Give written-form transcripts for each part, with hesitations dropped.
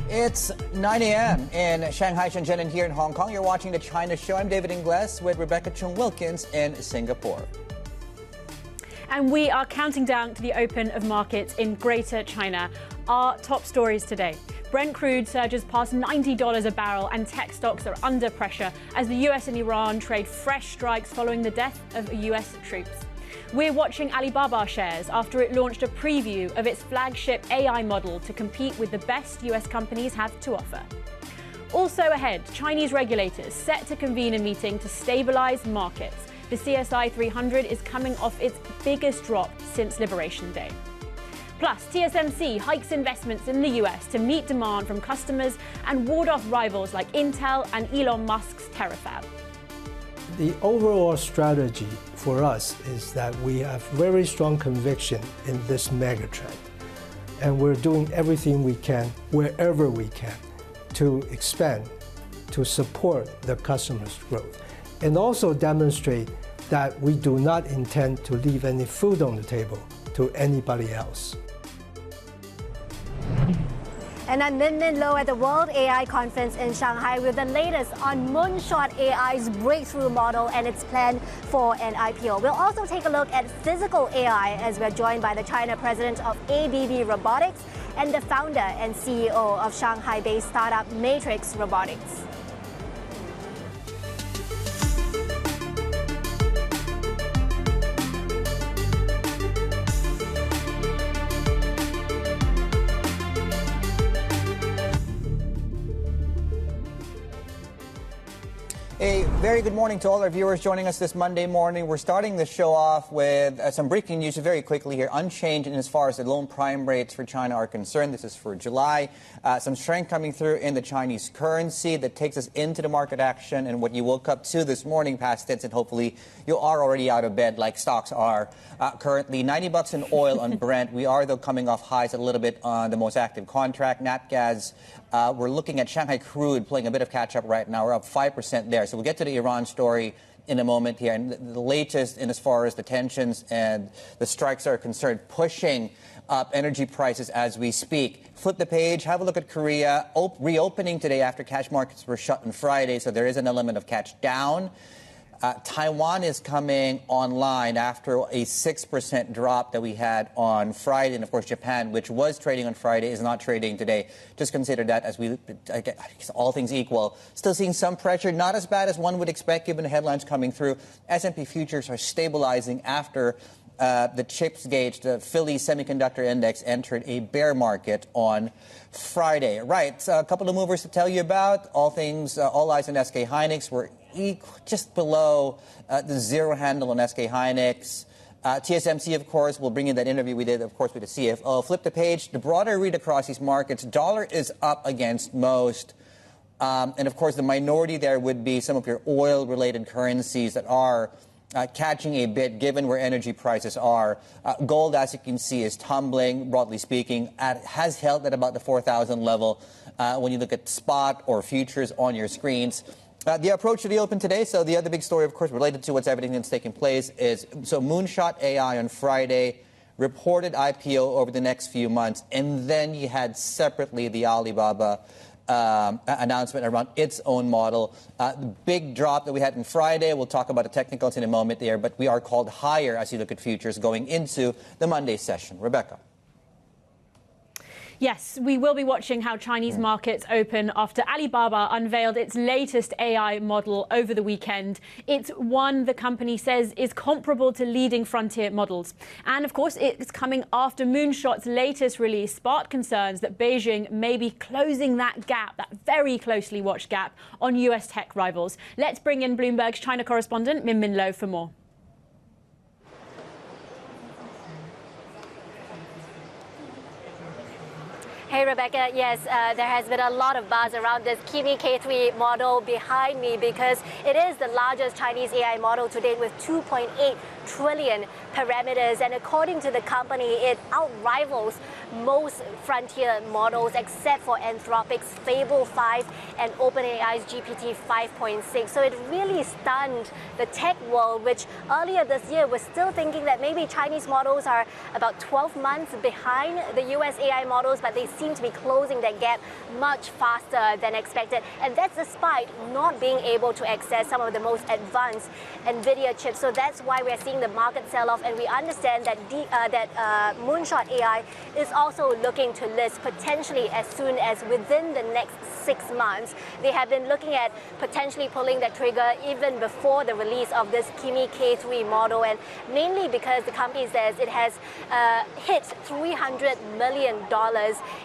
It's 9 a.m. in Shanghai, Shenzhen, and here in Hong Kong. You're watching the China Show. I'm David Ingles with Rebecca Chung-Wilkins in Singapore. And we are counting down to the open of markets in Greater China. Our top stories today. Brent crude surges past $90 a barrel and tech stocks are under pressure as the US and Iran trade fresh strikes following the death of US troops. We're watching Alibaba shares after it launched a preview of its flagship AI model to compete with the best US companies have to offer. Also ahead, Chinese regulators set to convene a meeting to stabilize markets. The CSI 300 is coming off its biggest drop since Liberation Day. Plus, TSMC hikes investments in the US to meet demand from customers and ward off rivals like Intel and Elon Musk's TerraFab. The overall strategy for us is that we have very strong conviction in this megatrend. And we're doing everything we can, wherever we can, to expand, to support the customers' growth. And also demonstrate that we do not intend to leave any food on the table to anybody else. And at midnight low at the World AI Conference in Shanghai with the latest on Moonshot AI's breakthrough model and its plan for an IPO. We'll also take a look at physical AI as we're joined by the China president of ABB Robotics and the founder and CEO of Shanghai-based startup Matrix Robotics. A very good morning to all our viewers joining us this Monday morning. We're starting the show off with some breaking news very quickly here. Unchanged in as far as the loan prime rates for China are concerned. This is for July. Some strength coming through in the Chinese currency that takes us into the market action and what you woke up to this morning past tense, and hopefully you are already out of bed like stocks are currently. $90 in oil on Brent. We are, though, coming off highs a little bit on the most active contract. Nat gas, we're looking at Shanghai crude playing a bit of catch up right now. We're up 5% there. So we'll get to the Iran story in a moment here. And the latest in as far as the tensions and the strikes are concerned, pushing up energy prices as we speak. Flip the page, have a look at Korea, reopening today after cash markets were shut on Friday. So there is an element of catch down. Taiwan is coming online after a 6% drop that we had on Friday. And, of course, Japan, which was trading on Friday, is not trading today. Just consider that as we, I guess, all things equal. Still seeing some pressure, not as bad as one would expect given the headlines coming through. S&P futures are stabilizing after the chips gauge, the Philly Semiconductor Index, entered a bear market on Friday. Right, a couple of movers to tell you about. All eyes on SK Hynix. We're just below the zero handle on SK Hynix. TSMC, of course, will bring in that interview we did, of course, with the CFO. Flip the page. The broader read across these markets, dollar is up against most. And, of course, the minority there would be some of your oil-related currencies that are catching a bit given where energy prices are. Gold, as you can see, is tumbling, broadly speaking, has held at about the 4,000 level when you look at spot or futures on your screens. The approach to the open today, so the other big story, of course, related to everything that's taking place is, so Moonshot AI on Friday reported IPO over the next few months, and then you had separately the Alibaba announcement around its own model. The big drop that we had on Friday, we'll talk about the technicals in a moment there, but we are called higher as you look at futures going into the Monday session. Rebecca. Yes, we will be watching how Chinese markets open after Alibaba unveiled its latest AI model over the weekend. It's one the company says is comparable to leading frontier models. And of course, it's coming after Moonshot's latest release sparked concerns that Beijing may be closing that gap, that very closely watched gap, on US tech rivals. Let's bring in Bloomberg's China correspondent, Min Lo, for more. Hey, Rebecca. Yes, there has been a lot of buzz around this Kimi K3 model behind me because it is the largest Chinese AI model to date with 2.8 trillion parameters, and according to the company, it outrivals most frontier models except for Anthropic's Fable 5 and OpenAI's GPT 5.6. So it really stunned the tech world, which earlier this year was still thinking that maybe Chinese models are about 12 months behind the US AI models, but they seem to be closing that gap much faster than expected. And that's despite not being able to access some of the most advanced NVIDIA chips. So that's why we're seeing the market sell off. And we understand that Moonshot AI is also looking to list potentially as soon as within the next 6 months. They have been looking at potentially pulling the trigger even before the release of this Kimi K3 model, and mainly because the company says it has hit $300 million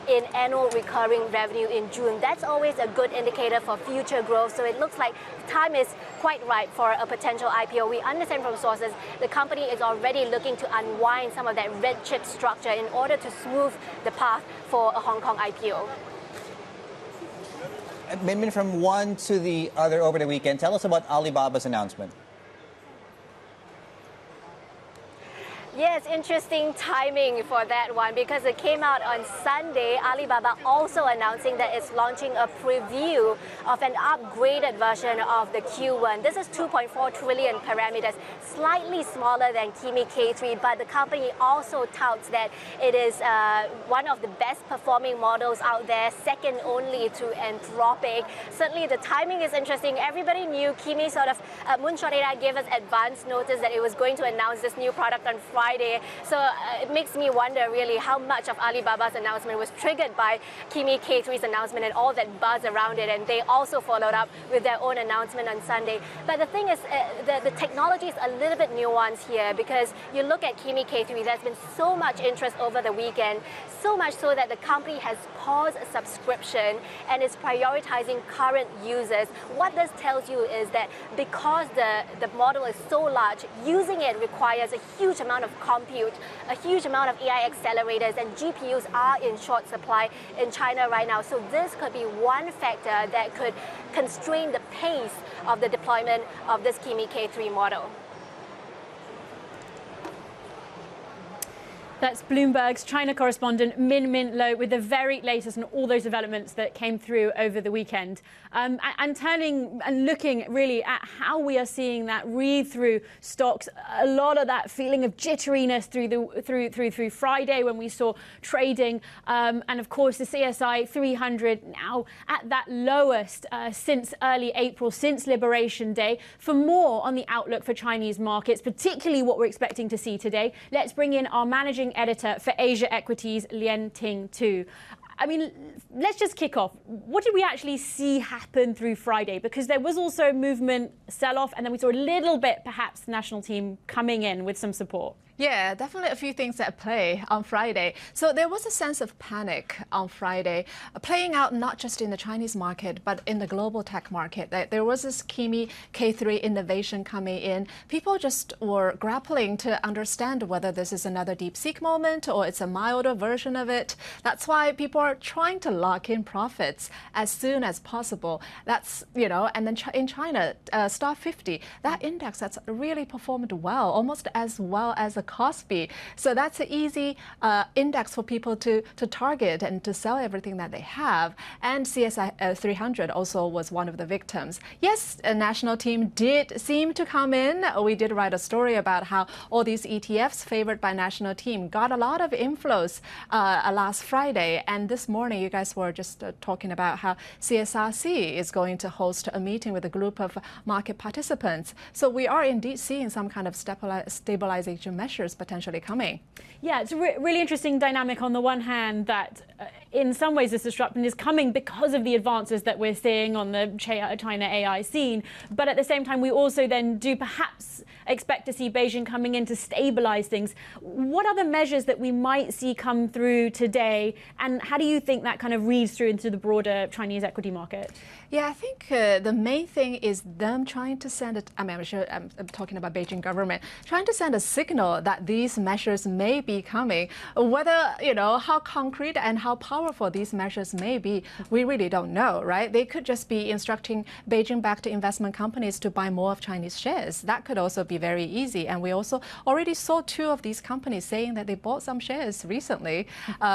in annual recurring revenue in June. That's always a good indicator for future growth. So it looks like time is quite right for a potential IPO. We understand from sources the company is already looking to unwind some of that red chip structure in order to smooth the path for a Hong Kong IPO. Maybe from one to the other over the weekend, tell us about Alibaba's announcement. Yes, interesting timing for that one because it came out on Sunday. Alibaba also announcing that it's launching a preview of an upgraded version of the Qwen. This is 2.4 trillion parameters, slightly smaller than Kimi K3, but the company also touts that it is one of the best performing models out there, second only to Anthropic. Certainly the timing is interesting. Everybody knew Kimi Moonshot AI gave us advance notice that it was going to announce this new product on Friday. So it makes me wonder really how much of Alibaba's announcement was triggered by Kimi K3's announcement and all that buzz around it. And they also followed up with their own announcement on Sunday. But the thing is, the technology is a little bit nuanced here because you look at Kimi K3, there's been so much interest over the weekend, so much so that the company has paused a subscription and is prioritizing current users. What this tells you is that because the model is so large, using it requires a huge amount of compute, a huge amount of AI accelerators, and GPUs are in short supply in China right now. So this could be one factor that could constrain the pace of the deployment of this Kimi K3 model. That's Bloomberg's China correspondent Min Lo with the very latest on all those developments that came through over the weekend. And turning and looking really at how we are seeing that read through stocks, a lot of that feeling of jitteriness through Friday when we saw trading, and of course the CSI 300 now at that lowest since early April, since Liberation Day. For more on the outlook for Chinese markets, particularly what we're expecting to see today, let's bring in our managing editor for Asia Equities, Lien Ting Tu. I mean, let's just kick off. What did we actually see happen through Friday? Because there was also movement, sell-off, and then we saw a little bit, perhaps, the national team coming in with some support. Yeah, definitely a few things at play on Friday. So there was a sense of panic on Friday, playing out not just in the Chinese market, but in the global tech market. There was this Kimi K3 innovation coming in. People just were grappling to understand whether this is another DeepSeek moment or it's a milder version of it. That's why people are trying to lock in profits as soon as possible. That's, and then in China, Star 50, that index that's really performed well, almost as well as the Kospi. So that's an easy index for people to target and to sell everything that they have. And CSI 300 also was one of the victims. Yes, a national team did seem to come in. We did write a story about how all these ETFs favored by national team got a lot of inflows last Friday. And this morning, you guys were just talking about how CSRC is going to host a meeting with a group of market participants. So we are indeed seeing some kind of stabilization measures potentially coming. Yeah, it's a really interesting dynamic on the one hand that in some ways this disruption is coming because of the advances that we're seeing on the China AI scene. But at the same time, we also then do perhaps expect to see Beijing coming in to stabilize things. What are the measures that we might see come through today? And how do you think that kind of reads through into the broader Chinese equity market? Yeah, I think the main thing is them trying to send I'm talking about Beijing government, trying to send a signal that these measures may be coming. Whether, how concrete and how powerful powerful these measures may be, we really don't know, right? They could just be instructing Beijing-backed investment companies to buy more of Chinese shares. That could also be very easy. And we also already saw two of these companies saying that they bought some shares recently,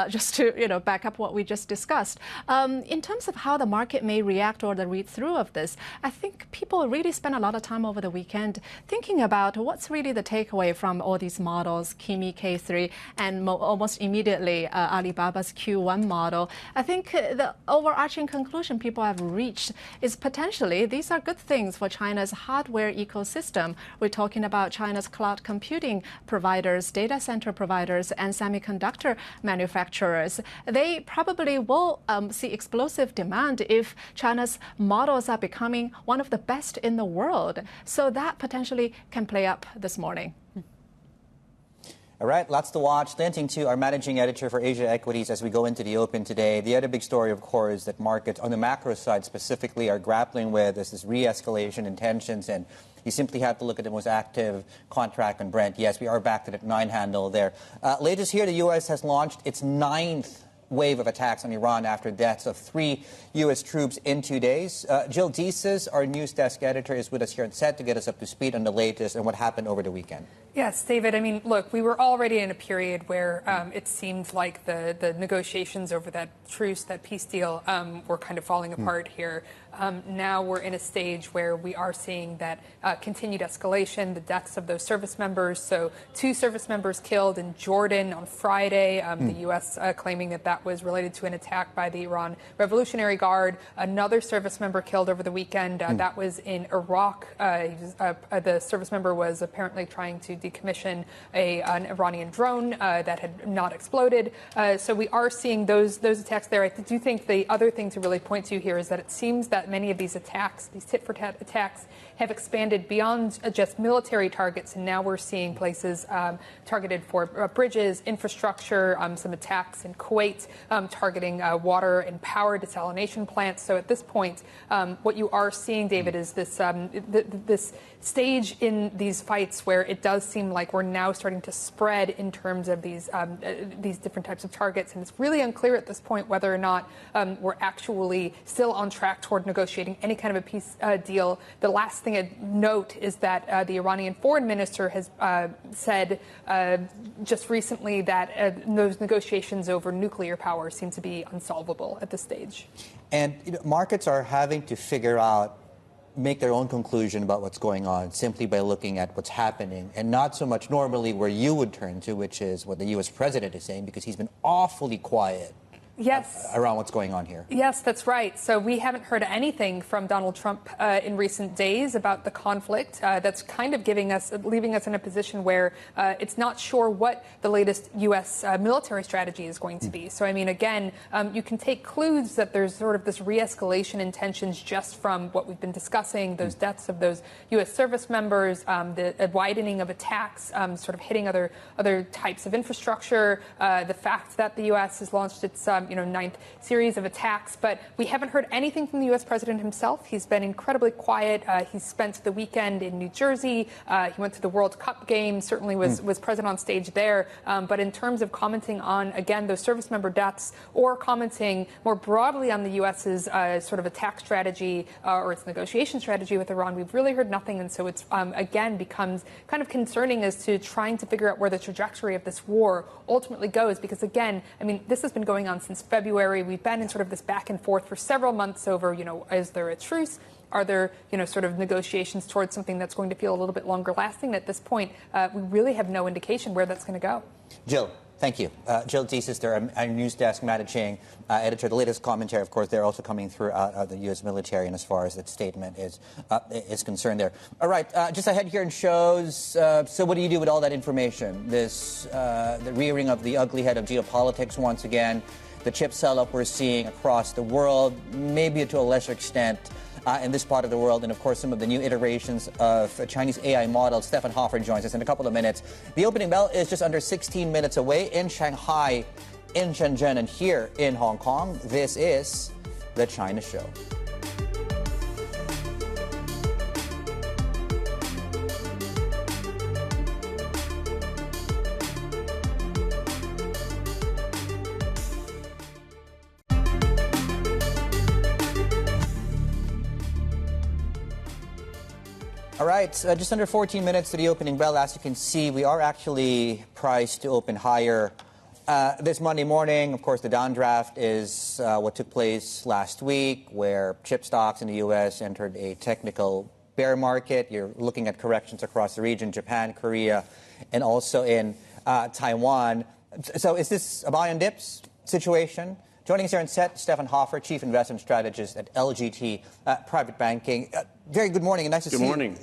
just to back up what we just discussed. In terms of how the market may react or the read-through of this, I think people really spent a lot of time over the weekend thinking about what's really the takeaway from all these models, Kimi K3, and almost immediately Alibaba's Qwen model. I think the overarching conclusion people have reached is potentially these are good things for China's hardware ecosystem. We're talking about China's cloud computing providers, data center providers, and semiconductor manufacturers. They probably will see explosive demand if China's models are becoming one of the best in the world. So that potentially can play up this morning. All right, lots to watch. Lian Tu, our managing editor for Asia Equities, as we go into the open today. The other big story, of course, that markets on the macro side specifically are grappling with is this re-escalation in tensions, and you simply have to look at the most active contract on Brent. Yes, we are back to that 9 handle there. Latest here, the U.S. has launched its 9th wave of attacks on Iran after deaths of 3 U.S. troops in 2 days. Jill Deeses, our news desk editor, is with us here on set to get us up to speed on the latest and what happened over the weekend. Yes, David. I mean, look, we were already in a period where it seemed like the negotiations over that truce, that peace deal, were kind of falling apart here. Now we're in a stage where we are seeing that continued escalation, the deaths of those service members. So 2 service members killed in Jordan on Friday, the U.S. Claiming that was related to an attack by the Iran Revolutionary Guard. Another service member killed over the weekend. That was in Iraq. The service member was apparently trying to decommission an Iranian drone that had not exploded. So we are seeing those attacks there. I do think the other thing to really point to here is that it seems that many of these attacks, these tit-for-tat attacks, have expanded beyond just military targets, and now we're seeing places targeted for bridges, infrastructure, some attacks in Kuwait targeting water and power desalination plants. So at this point, what you are seeing, David, is this this stage in these fights where it does seem like we're now starting to spread in terms of these different types of targets, and it's really unclear at this point whether or not we're actually still on track toward negotiating any kind of a peace deal. The last thing I'd note is that the Iranian foreign minister has said just recently that those negotiations over nuclear power seem to be unsolvable at this stage. And markets are having to make their own conclusion about what's going on simply by looking at what's happening, and not so much normally where you would turn to, which is what the U.S. president is saying, because he's been awfully quiet. Yes. Around what's going on here. Yes, that's right. So we haven't heard anything from Donald Trump in recent days about the conflict. That's kind of leaving us in a position where it's not sure what the latest U.S. Military strategy is going to be. So, I mean, again, you can take clues that there's sort of this re-escalation in tensions just from what we've been discussing, those deaths of those U.S. service members, the widening of attacks, sort of hitting other types of infrastructure, the fact that the U.S. has launched its 9th series of attacks, but we haven't heard anything from the U.S. president himself. He's been incredibly quiet. He spent the weekend in New Jersey. He went to the World Cup game, certainly was present on stage there. But in terms of commenting on, again, those service member deaths, or commenting more broadly on the U.S.'s sort of attack strategy or its negotiation strategy with Iran, we've really heard nothing. And so it's, again, becomes kind of concerning as to trying to figure out where the trajectory of this war ultimately goes. Because, again, I mean, this has been going on since February. We've been in sort of this back and forth for several months over, is there a truce? Are there, sort of negotiations towards something that's going to feel a little bit longer lasting? At this point, we really have no indication where that's going to go. Jill, thank you. Jill Deeses, our news desk managing editor. The latest commentary, of course, they're also coming through the U.S. military, and as far as that statement is concerned there. All right, just ahead here in shows. So what do you do with all that information? The rearing of the ugly head of geopolitics once again. The chip sell-up we're seeing across the world, maybe to a lesser extent in this part of the world, and of course some of the new iterations of Chinese AI models. Stefan Hofer joins us in a couple of minutes. The opening bell is just under 16 minutes away in Shanghai, in Shenzhen, and here in Hong Kong. This is The China Show. All right, just under 14 minutes to the opening bell. As you can see, we are actually priced to open higher this Monday morning. Of course, the downdraft is what took place last week, where chip stocks in the U.S. entered a technical bear market. You're looking at corrections across the region, Japan, Korea, and also in Taiwan. So is this a buy on dips situation? Joining us here on set, Stefan Hofer, Chief Investment Strategist at LGT Private Banking. Very good morning and nice to see you. Good morning.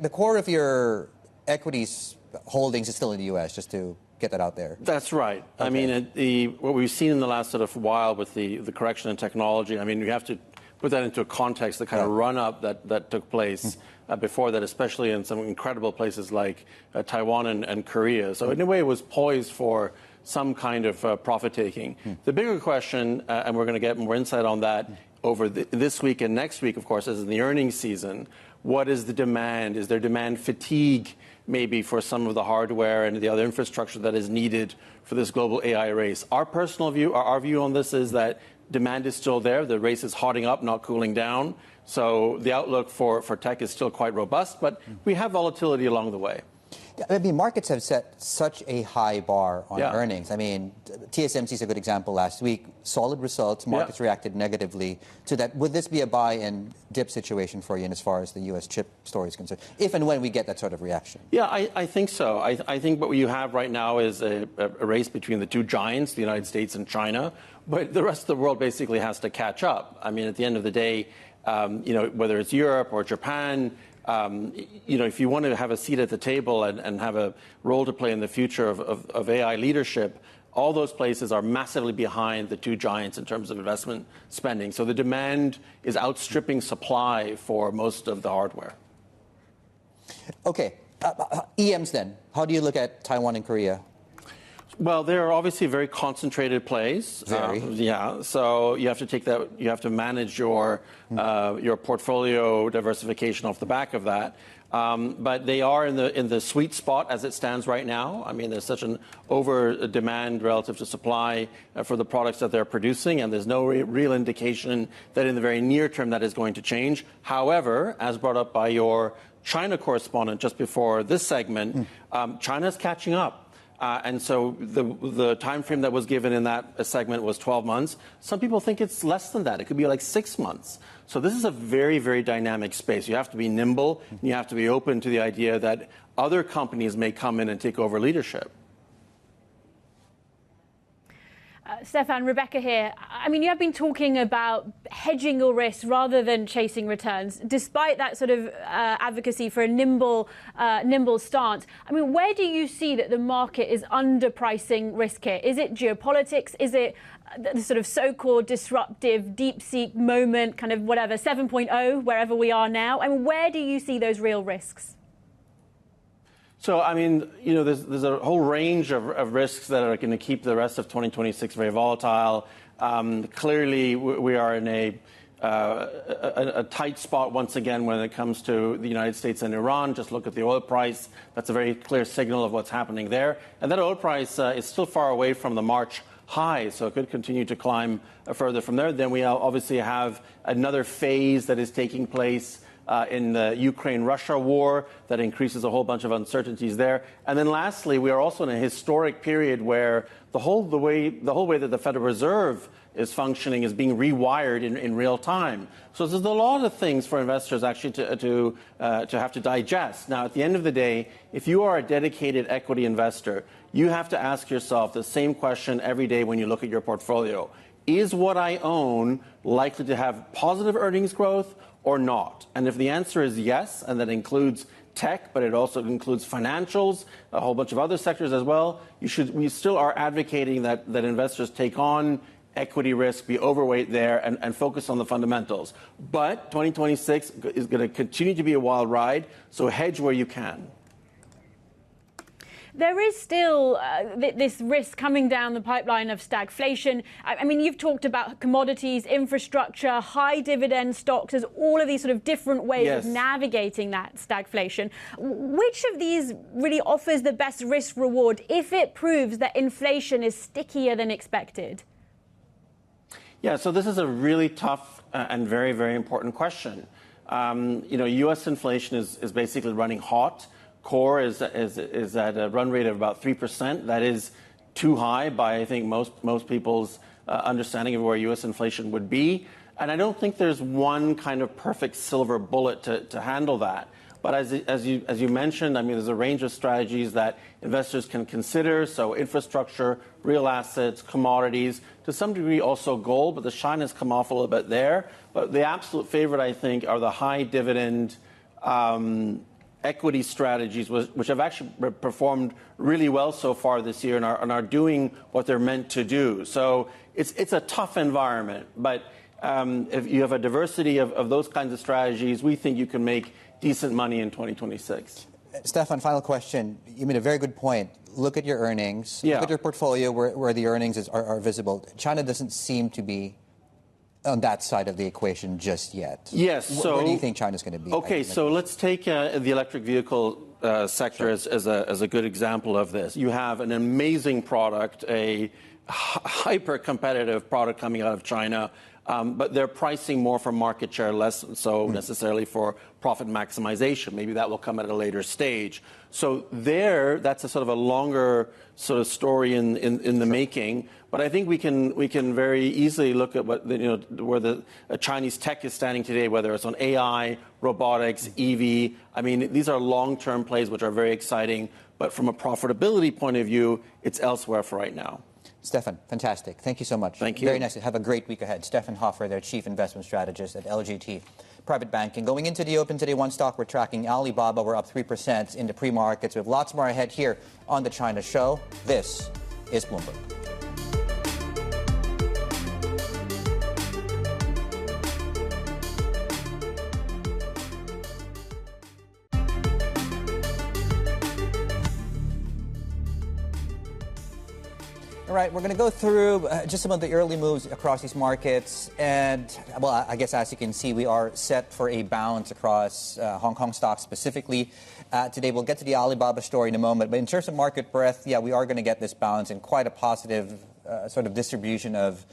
The core of your equities holdings is still in the U.S., just to get that out there. That's right. Okay. I mean, what we've seen in the last sort of while with the correction in technology, I mean, you have to put that into a context, the kind of run-up that took place before that, especially in some incredible places like Taiwan and Korea. So in a way, it was poised for some kind of profit-taking. The bigger question, and we're going to get more insight on that over this week and next week, of course, as in the earnings season, what is the demand? Is there demand fatigue maybe for some of the hardware and the other infrastructure that is needed for this global AI race? Our personal view, our view on this is that demand is still there. The race is hotting up, not cooling down. So the outlook for tech is still quite robust, but we have volatility along the way. I mean, markets have set such a high bar on earnings. I mean, TSMC is a good example last week. Solid results, markets reacted negatively to that. Would this be a buy and dip situation for you in as far as the U.S. chip story is concerned, if and when we get that sort of reaction? Yeah, I think so. I think what you have right now is a race between the two giants, the United States and China, but the rest of the world basically has to catch up. I mean, at the end of the day, whether it's Europe or Japan, if you want to have a seat at the table and have a role to play in the future of AI leadership, all those places are massively behind the two giants in terms of investment spending. So the demand is outstripping supply for most of the hardware. Okay. EMs then. How do you look at Taiwan and Korea? Well, they're obviously very concentrated plays. Very. So you have to take that. You have to manage your portfolio diversification off the back of that. But they are in the sweet spot as it stands right now. I mean, there's such an over demand relative to supply for the products that they're producing, and there's no real indication that in the very near term that is going to change. However, as brought up by your China correspondent just before this segment, China's catching up. And so the time frame that was given in that segment was 12 months. Some people think it's less than that. It could be like 6 months. So this is a very, very dynamic space. You have to be nimble. And you have to be open to the idea that other companies may come in and take over leadership. Stefan, Rebecca here. I mean, you have been talking about hedging your risk rather than chasing returns, despite that sort of advocacy for a nimble stance. I mean, where do you see that the market is underpricing risk here? Is it geopolitics? Is it the sort of so-called disruptive DeepSeek moment, kind of whatever, 7.0, wherever we are now? I mean, where do you see those real risks? So, I mean, there's a whole range of risks that are going to keep the rest of 2026 very volatile. Clearly, we are in a tight spot once again when it comes to the United States and Iran. Just look at the oil price. That's a very clear signal of what's happening there. And that oil price is still far away from the March high, so it could continue to climb further from there. Then we obviously have another phase that is taking place in the Ukraine-Russia war that increases a whole bunch of uncertainties there. And then lastly, we are also in a historic period where the whole way that the Federal Reserve is functioning is being rewired in real time. So there's a lot of things for investors actually to have to digest. Now, at the end of the day, if you are a dedicated equity investor, you have to ask yourself the same question every day when you look at your portfolio. Is what I own likely to have positive earnings growth or not? And if the answer is yes, and that includes tech, but it also includes financials, a whole bunch of other sectors as well, we still are advocating that investors take on equity risk, be overweight there, and focus on the fundamentals. But 2026 is going to continue to be a wild ride, so hedge where you can. There is still this risk coming down the pipeline of stagflation. I mean, you've talked about commodities, infrastructure, high dividend stocks as all of these sort of different ways of navigating that stagflation. Which of these really offers the best risk reward if it proves that inflation is stickier than expected? Yeah, so this is a really tough and very, very important question. U.S. inflation is basically running hot. Core is at a run rate of about 3%. That is too high by, I think, most people's understanding of where U.S. inflation would be. And I don't think there's one kind of perfect silver bullet to handle that. But as you mentioned, I mean, there's a range of strategies that investors can consider. So infrastructure, real assets, commodities, to some degree also gold, but the shine has come off a little bit there. But the absolute favorite, I think, are the high dividend equity strategies, which have actually performed really well so far this year and are doing what they're meant to do. So it's a tough environment, but if you have a diversity of those kinds of strategies, we think you can make decent money in 2026. Stefan, final question. You made a very good point. Look at your earnings. Look at your portfolio where the earnings are visible. China doesn't seem to be on that side of the equation just yet. Yes. So where do you think China's going to be? Okay, so let's take the electric vehicle sector as a good example of this. You have an amazing product, a hyper-competitive product coming out of China, but they're pricing more for market share, less so necessarily for profit maximization. Maybe that will come at a later stage. So that's a sort of a longer sort of story in the making. But I think we can very easily look at where the Chinese tech is standing today, whether it's on AI, robotics, EV. I mean, these are long-term plays which are very exciting. But from a profitability point of view, it's elsewhere for right now. Stefan, fantastic. Thank you so much. Thank you. Very nice. Have a great week ahead. Stefan Hofer, their Chief Investment Strategist at LGT Private Banking. Going into the open today, one stock we're tracking, Alibaba. We're up 3% in the pre-markets. We have lots more ahead here on the China Show. This is Bloomberg. All right, we're going to go through just some of the early moves across these markets. And, well, I guess as you can see, we are set for a bounce across Hong Kong stocks specifically. Today, we'll get to the Alibaba story in a moment. But in terms of market breadth, yeah, we are going to get this bounce and quite a positive sort of distribution of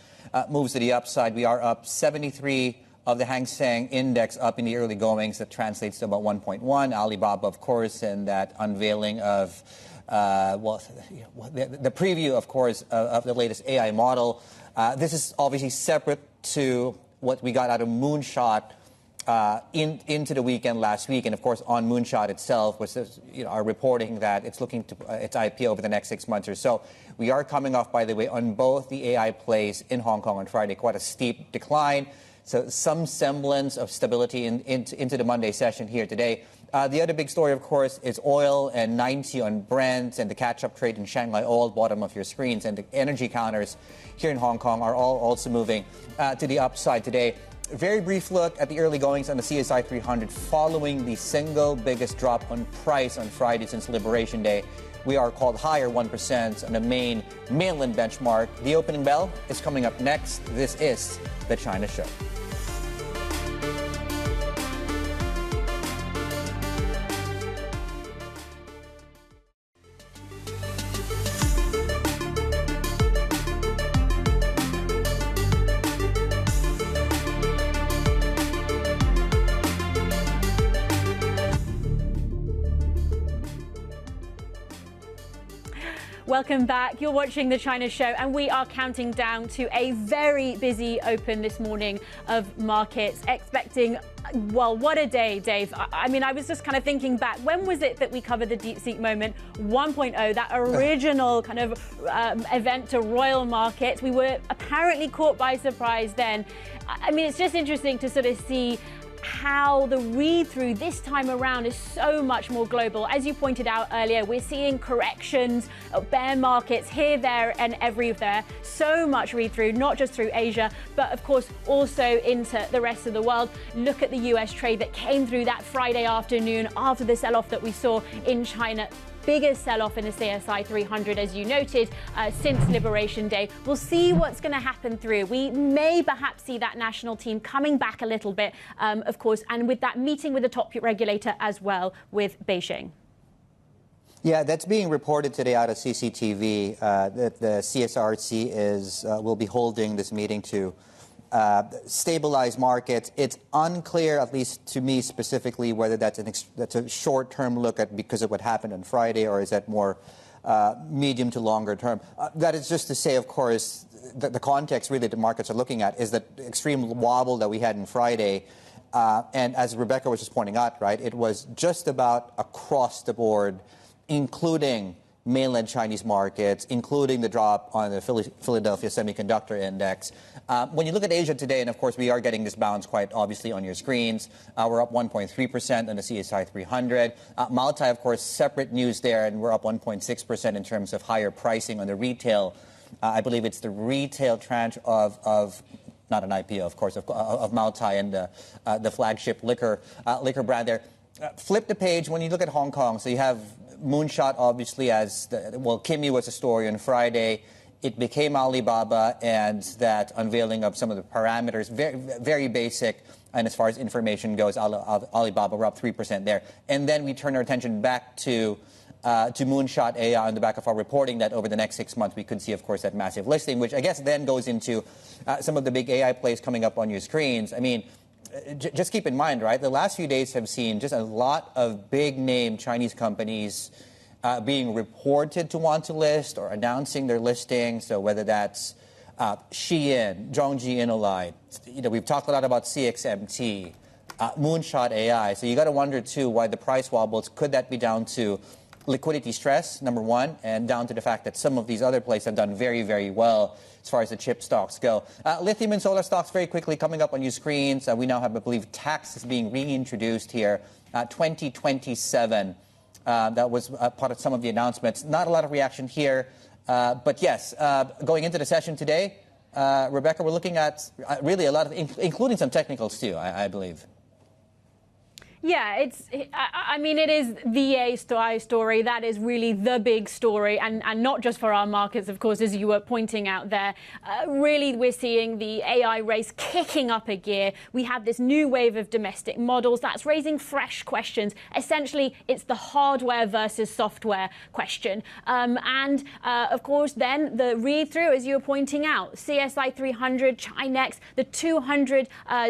moves to the upside. We are up 73 of the Hang Seng index up in the early goings. That translates to about 1.1. Alibaba, of course, and that unveiling of the preview, of course, of the latest AI model. This is obviously separate to what we got out of Moonshot into the weekend last week. And, of course, on Moonshot itself, which is, are reporting that it's looking to its IPO over the next 6 months or so. We are coming off, by the way, on both the AI plays in Hong Kong on Friday, quite a steep decline. So some semblance of stability into the Monday session here today. The other big story, of course, is oil and 90 on Brent and the catch-up trade in Shanghai oil, bottom of your screens. And the energy counters here in Hong Kong are all also moving to the upside today. A very brief look at the early goings on the CSI 300 following the single biggest drop on price on Friday since Liberation Day. We are called higher 1% on the main mainland benchmark. The opening bell is coming up next. This is the China Show. Welcome back. You're watching The China Show, and we are counting down to a very busy open this morning of markets, expecting, well, what a day, Dave. I mean, I was just kind of thinking back. When was it that we covered the DeepSeek moment 1.0, that original kind of event to royal markets? We were apparently caught by surprise then. I mean, it's just interesting to sort of see how the read-through this time around is so much more global. As you pointed out earlier, we're seeing corrections, bear markets here, there, and everywhere. So much read-through, not just through Asia, but of course also into the rest of the world. Look at the US trade that came through that Friday afternoon after the sell-off that we saw in China. Biggest sell-off in the CSI 300, as you noted, since Liberation Day. We'll see what's going to happen through. We may perhaps see that national team coming back a little bit, of course, and with that meeting with the top regulator as well with Beijing. Yeah, that's being reported today out of CCTV that the CSRC will be holding this meeting to stabilized markets. It's unclear, at least to me specifically, whether that's a short-term look at because of what happened on Friday, or is that more medium to longer term. That is just to say, of course, the context really the markets are looking at is that extreme wobble that we had on Friday. And as Rebecca was just pointing out, right, it was just about across the board, including mainland Chinese markets, including the drop on the Philadelphia Semiconductor Index. When you look at Asia today, and of course we are getting this bounce quite obviously on your screens, we're up 1.3% on the CSI 300. Maltai, of course, separate news there, and we're up 1.6% in terms of higher pricing on the retail. I believe it's the retail tranche of not an IPO, of course, of Maltai and the flagship liquor brand there. Flip the page when you look at Hong Kong. So you have Moonshot, obviously, Kimi was a story on Friday. It became Alibaba, and that unveiling of some of the parameters, very, very basic. And as far as information goes, Alibaba, we're up 3% there. And then we turn our attention back to Moonshot AI on the back of our reporting that over the next 6 months we could see, of course, that massive listing, which I guess then goes into some of the big AI plays coming up on your screens. I mean, just keep in mind, right, the last few days have seen just a lot of big-name Chinese companies being reported to want to list or announcing their listing. So whether that's Shein, Zhongji Innolight, we've talked a lot about CXMT, Moonshot AI. So you got to wonder, too, why the price wobbles. Could that be down to liquidity stress, number one, and down to the fact that some of these other plays have done very, very well as far as the chip stocks go. Lithium and solar stocks very quickly coming up on your screens. We now have, I believe, taxes being reintroduced here, 2027. That was part of some of the announcements. Not a lot of reaction here. But yes, going into the session today, Rebecca, we're looking at really a lot of, including some technicals too, I believe. Yeah, I mean, it is the AI story. That is really the big story, and not just for our markets, of course, as you were pointing out there. Really, we're seeing the AI race kicking up a gear. We have this new wave of domestic models that's raising fresh questions. Essentially, it's the hardware versus software question. And of course, then the read-through, as you were pointing out, CSI 300, Chinex, the 200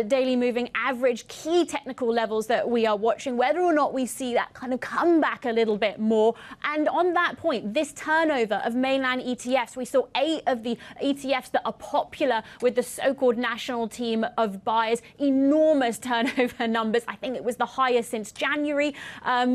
daily moving average, key technical levels that we are watching, whether or not we see that kind of come back a little bit more. And on that point, this turnover of mainland ETFs, we saw 8 of the ETFs that are popular with the so-called national team of buyers, enormous turnover numbers. I think it was the highest since January.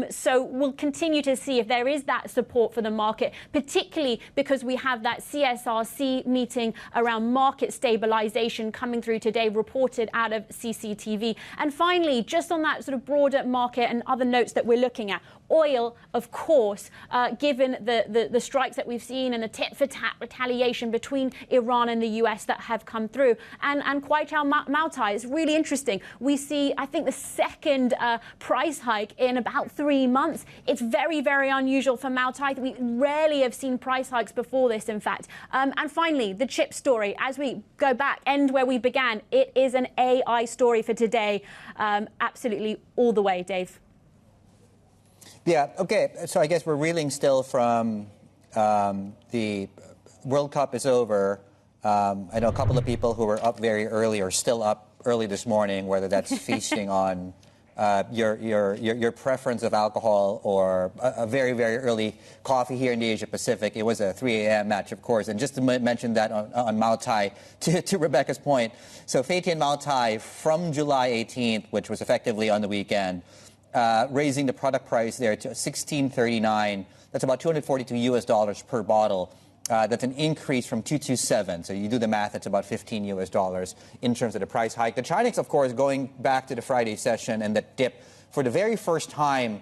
So we'll continue to see if there is that support for the market, particularly because we have that CSRC meeting around market stabilization coming through today, reported out of CCTV. And finally, just on that sort of broader market and other notes that we're looking at, oil, of course, given the strikes that we've seen and the tit-for-tat retaliation between Iran and the US that have come through. And Maltai is really interesting. We see, I think, the second price hike in about 3 months. It's very, very unusual for Maltai. We rarely have seen price hikes before this, in fact. And finally, the chip story. As we go back, end where we began, it is an AI story for today. Absolutely all the way, Dave. Yeah, okay. So I guess we're reeling still from the World Cup is over. I know a couple of people who were up very early or still up early this morning, whether that's feasting on your preference of alcohol or a very, very early coffee here in the Asia Pacific. It was a 3 a.m. match, of course. And just to mention that on Maltai, to Rebecca's point, so Feitian Maltai from July 18th, which was effectively on the weekend, raising the product price there to $16.39. That's about $242 per bottle. That's an increase from 227. So you do the math, it's about $15 in terms of the price hike. The Chinex, of course, going back to the Friday session and the dip for the very first time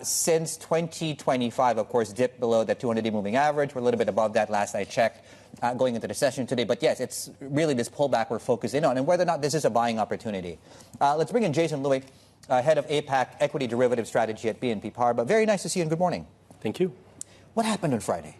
since 2025, of course, dipped below that 200-day moving average. We're a little bit above that last I checked going into the session today. But yes, it's really this pullback we're focused in on and whether or not this is a buying opportunity. Let's bring in Jason Lui, head of APAC Equity Derivative Strategy at BNP Paribas. Very nice to see you and good morning. Thank you. What happened on Friday?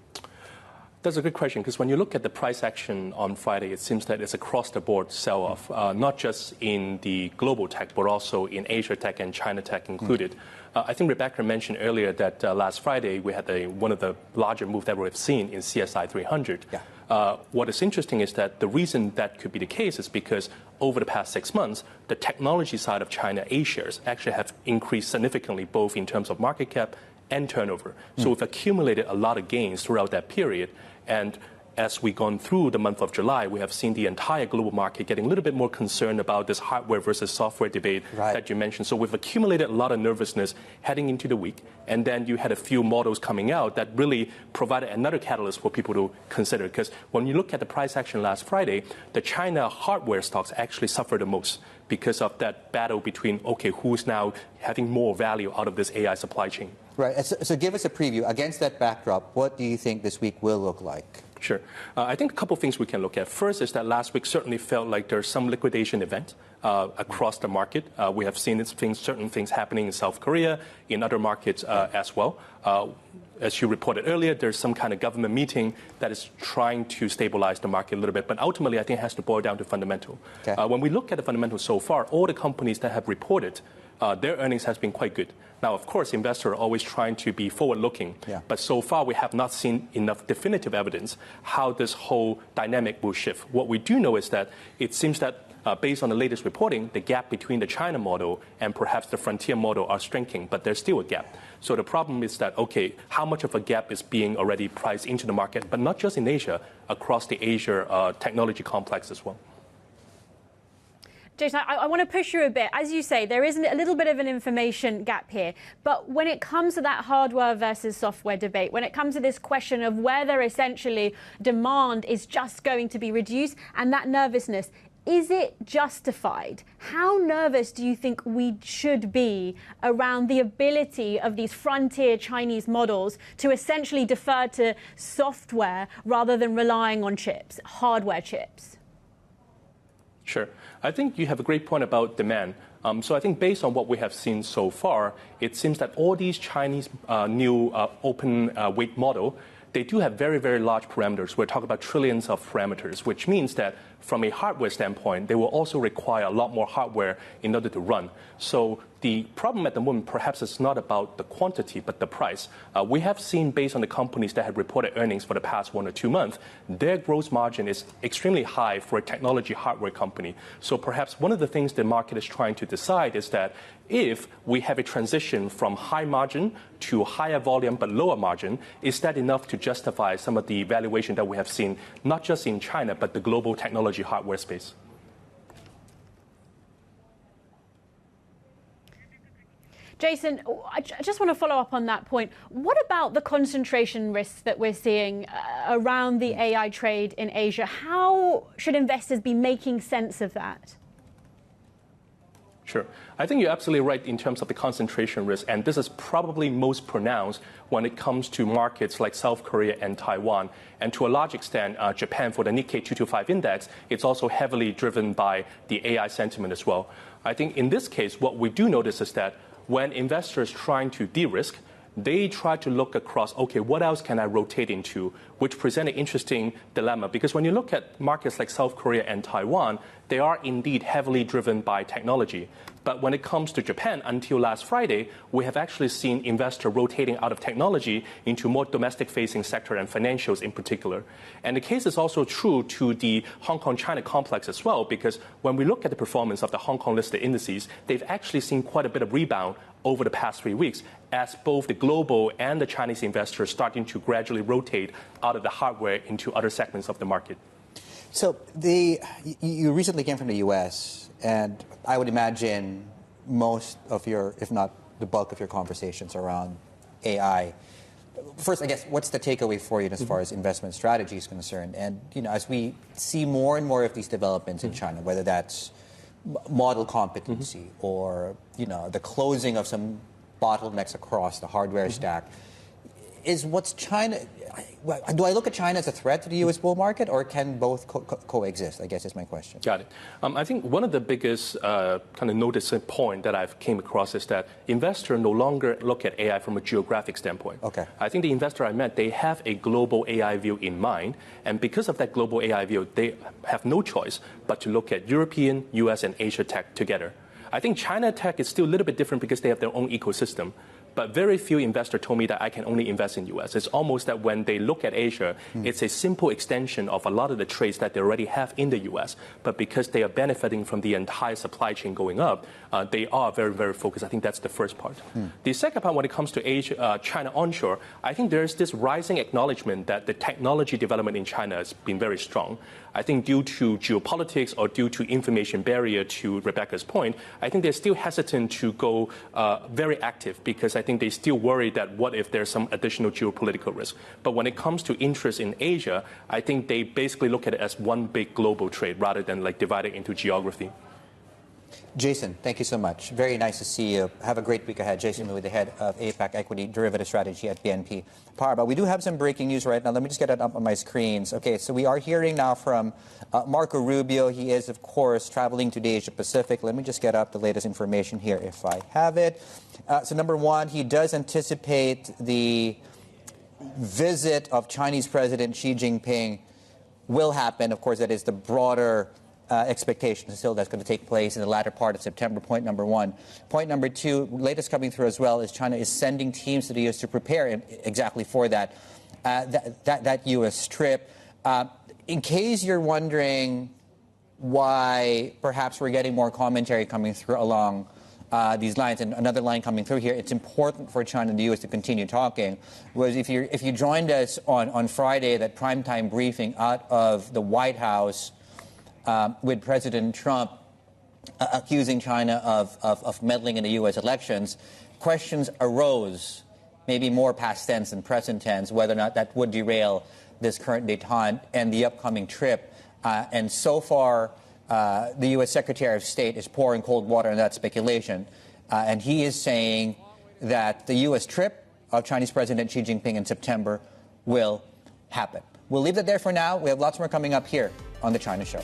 That's a good question, because when you look at the price action on Friday, it seems that it's across-the-board sell-off, not just in the global tech, but also in Asia tech and China tech included. I think Rebecca mentioned earlier that last Friday we had one of the larger moves that we've seen in CSI 300. Yeah. What is interesting is that the reason that could be the case is because over the past 6 months, the technology side of China A shares actually have increased significantly, both in terms of market cap and turnover. So we've accumulated a lot of gains throughout that period. And as we've gone through the month of July, we have seen the entire global market getting a little bit more concerned about this hardware versus software debate that you mentioned. So we've accumulated a lot of nervousness heading into the week. And then you had a few models coming out that really provided another catalyst for people to consider. Because when you look at the price action last Friday, the China hardware stocks actually suffered the most because of that battle between, okay, who's now having more value out of this AI supply chain. Right. So give us a preview. Against that backdrop, what do you think this week will look like? Sure. I think a couple of things we can look at. First is that last week certainly felt like there's some liquidation event across the market. We have seen certain things happening in South Korea, in other markets as well. As you reported earlier, there's some kind of government meeting that is trying to stabilize the market a little bit. But ultimately, I think it has to boil down to fundamental. Okay. When we look at the fundamentals so far, all the companies that have reported, their earnings has been quite good. Now, of course, investors are always trying to be forward-looking, but so far we have not seen enough definitive evidence how this whole dynamic will shift. What we do know is that it seems that based on the latest reporting, the gap between the China model and perhaps the frontier model are shrinking, but there's still a gap. So the problem is that, okay, how much of a gap is being already priced into the market, but not just in Asia, across the Asia technology complex as well. Jason, I want to push you a bit. As you say, there is a little bit of an information gap here. But when it comes to that hardware versus software debate, when it comes to this question of whether essentially demand is just going to be reduced and that nervousness, is it justified? How nervous do you think we should be around the ability of these frontier Chinese models to essentially defer to software rather than relying on chips, hardware chips? Sure. I think you have a great point about demand. So I think based on what we have seen so far, it seems that all these Chinese new open weight model, they do have very, very large parameters. We're talking about trillions of parameters, which means that from a hardware standpoint, they will also require a lot more hardware in order to run. So the problem at the moment perhaps is not about the quantity, but the price. We have seen, based on the companies that have reported earnings for the past 1 or 2 months, their gross margin is extremely high for a technology hardware company. So perhaps one of the things the market is trying to decide is that if we have a transition from high margin to higher volume but lower margin, is that enough to justify some of the valuation that we have seen, not just in China, but the global technology hardware space? Jason, I just want to follow up on that point. What about the concentration risks that we're seeing around the AI trade in Asia? How should investors be making sense of that? Sure. I think you're absolutely right in terms of the concentration risk, and this is probably most pronounced when it comes to markets like South Korea and Taiwan, and to a large extent, Japan. For the Nikkei 225 index, it's also heavily driven by the AI sentiment as well. I think in this case, what we do notice is that when investors trying to de-risk, they try to look across, okay, what else can I rotate into, which present an interesting dilemma. Because when you look at markets like South Korea and Taiwan, they are indeed heavily driven by technology. But when it comes to Japan, until last Friday, we have actually seen investors rotating out of technology into more domestic-facing sector and financials in particular. And the case is also true to the Hong Kong-China complex as well, because when we look at the performance of the Hong Kong-listed indices, they've actually seen quite a bit of rebound over the past 3 weeks, as both the global and the Chinese investors starting to gradually rotate out of the hardware into other segments of the market. So you recently came from the U.S., and I would imagine most of your, if not the bulk of your conversations around AI. First, I guess, what's the takeaway for you as far as investment strategy is concerned? And as we see more and more of these developments in China, whether that's model competency or the closing of some bottlenecks across the hardware stack, is what's China. Do I look at China as a threat to the U.S. bull market, or can both coexist? I guess is my question. Got it. I think one of the biggest kind of noticing point that I've came across is that investors no longer look at AI from a geographic standpoint. Okay. I think the investor I met, they have a global AI view in mind, and because of that global AI view, they have no choice but to look at European, U.S., and Asia tech together. I think China tech is still a little bit different because they have their own ecosystem. But very few investors told me that I can only invest in U.S. It's almost that when they look at Asia, it's a simple extension of a lot of the trades that they already have in the U.S. But because they are benefiting from the entire supply chain going up, they are very, very focused. I think that's the first part. The second part, when it comes to Asia, China onshore, I think there's this rising acknowledgement that the technology development in China has been very strong. I think due to geopolitics or due to information barrier, to Rebecca's point, I think they're still hesitant to go very active because I think they still worry that what if there's some additional geopolitical risk. But when it comes to interest in Asia, I think they basically look at it as one big global trade rather than like divided into geography. Jason, thank you so much. Very nice to see you. Have a great week ahead. Jason Lui, the head of APAC Equity Derivative Strategy at BNP Paribas. We do have some breaking news right now. Let me just get it up on my screens. Okay, so we are hearing now from Marco Rubio. He is, of course, traveling to the Asia Pacific. Let me just get up the latest information here if I have it. So number one, he does anticipate the visit of Chinese President Xi Jinping will happen. Of course, that is the broader expectation still that's going to take place in the latter part of September, point number one. Point number two, latest coming through as well, is China is sending teams to the U.S. to prepare exactly for that U.S. trip. In case you're wondering why perhaps we're getting more commentary coming through along these lines, and another line coming through here, it's important for China and the U.S. to continue talking, was if you joined us on Friday, that primetime briefing out of the White House, with President Trump accusing China of meddling in the U.S. elections, questions arose, maybe more past tense than present tense, whether or not that would derail this current détente and the upcoming trip. And so far, the U.S. Secretary of State is pouring cold water on that speculation. And he is saying that the U.S. trip of Chinese President Xi Jinping in September will happen. We'll leave that there for now. We have lots more coming up here on The China Show.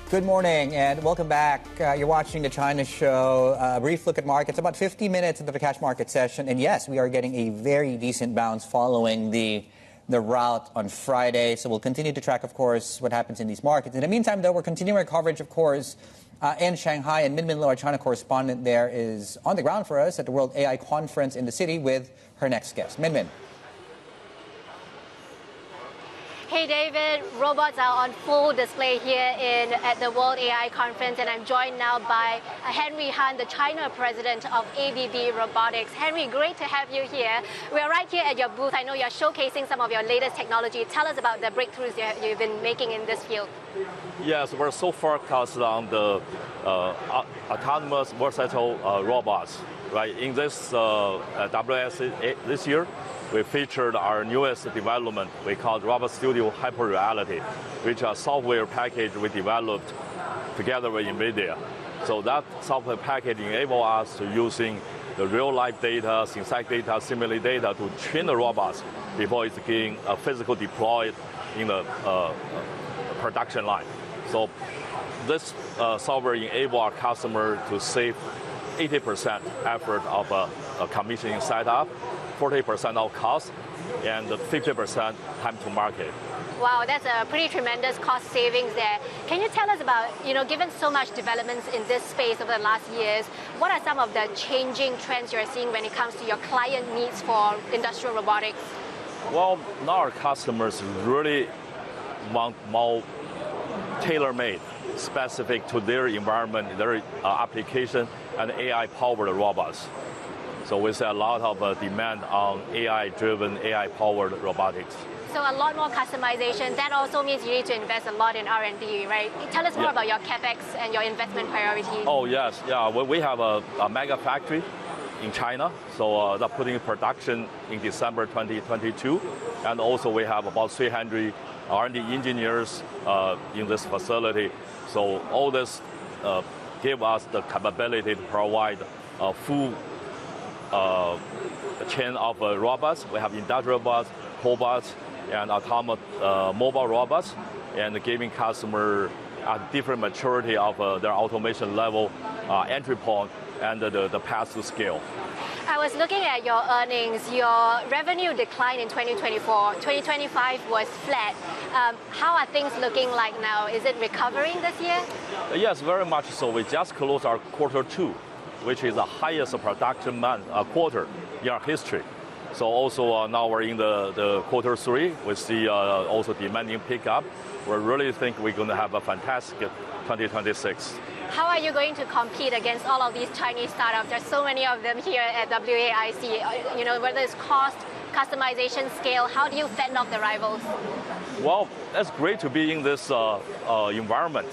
Good morning and welcome back. You're watching The China Show. A brief look at markets, about 50 minutes into the cash market session. And yes, we are getting a very decent bounce following the rout on Friday. So we'll continue to track, of course, what happens in these markets. In the meantime, though, we're continuing our coverage, of course, in Shanghai. And Min Lo, our China correspondent there, is on the ground for us at the World AI Conference in the city with her next guest. Min. Hey David, robots are on full display here at the World AI Conference, and I'm joined now by Henry Han, the China president of ABB Robotics. Henry, great to have you here. We are right here at your booth. I know you're showcasing some of your latest technology. Tell us about the breakthroughs you've been making in this field. Yes, we're so focused on the autonomous versatile robots. Right, in this WS this year, we featured our newest development we call Robot Studio Hyper Reality, which is a software package we developed together with NVIDIA. So that software package enables us to using the real-life data, synthetic data, simulated data to train the robots before it's getting physical deployed in the production line. So this software enables our customer to save 80% effort of a commissioning setup, 40% of cost, and 50% time to market. Wow, that's a pretty tremendous cost savings there. Can you tell us about, given so much developments in this space over the last years, what are some of the changing trends you're seeing when it comes to your client needs for industrial robotics? Well, now our customers really want more tailor-made, specific to their environment, their application, and AI-powered robots. So we see a lot of demand on AI-driven, AI-powered robotics. So a lot more customization. That also means you need to invest a lot in R&D, right? Tell us more about your CapEx and your investment priorities. Oh, yes. Yeah, we have a mega factory in China. So they're putting in production in December 2022. And also we have about 300 R&D engineers in this facility. So all this give us the capability to provide a full chain of robots. We have industrial robots, cobots, and autonomous mobile robots, and giving customer a different maturity of their automation level, entry point, and the path to scale. I was looking at your earnings. Your revenue declined in 2024. 2025 was flat. How are things looking like now? Is it recovering this year? Yes, very much so. We just closed our Q2, which is the highest production quarter in our history. So also now we're in the Q3. We see also demanding pickup. We really think we're going to have a fantastic 2026. How are you going to compete against all of these Chinese startups? There's so many of them here at WAIC. You know, whether it's cost, customization, scale, how do you fend off the rivals? Well, it's great to be in this environment.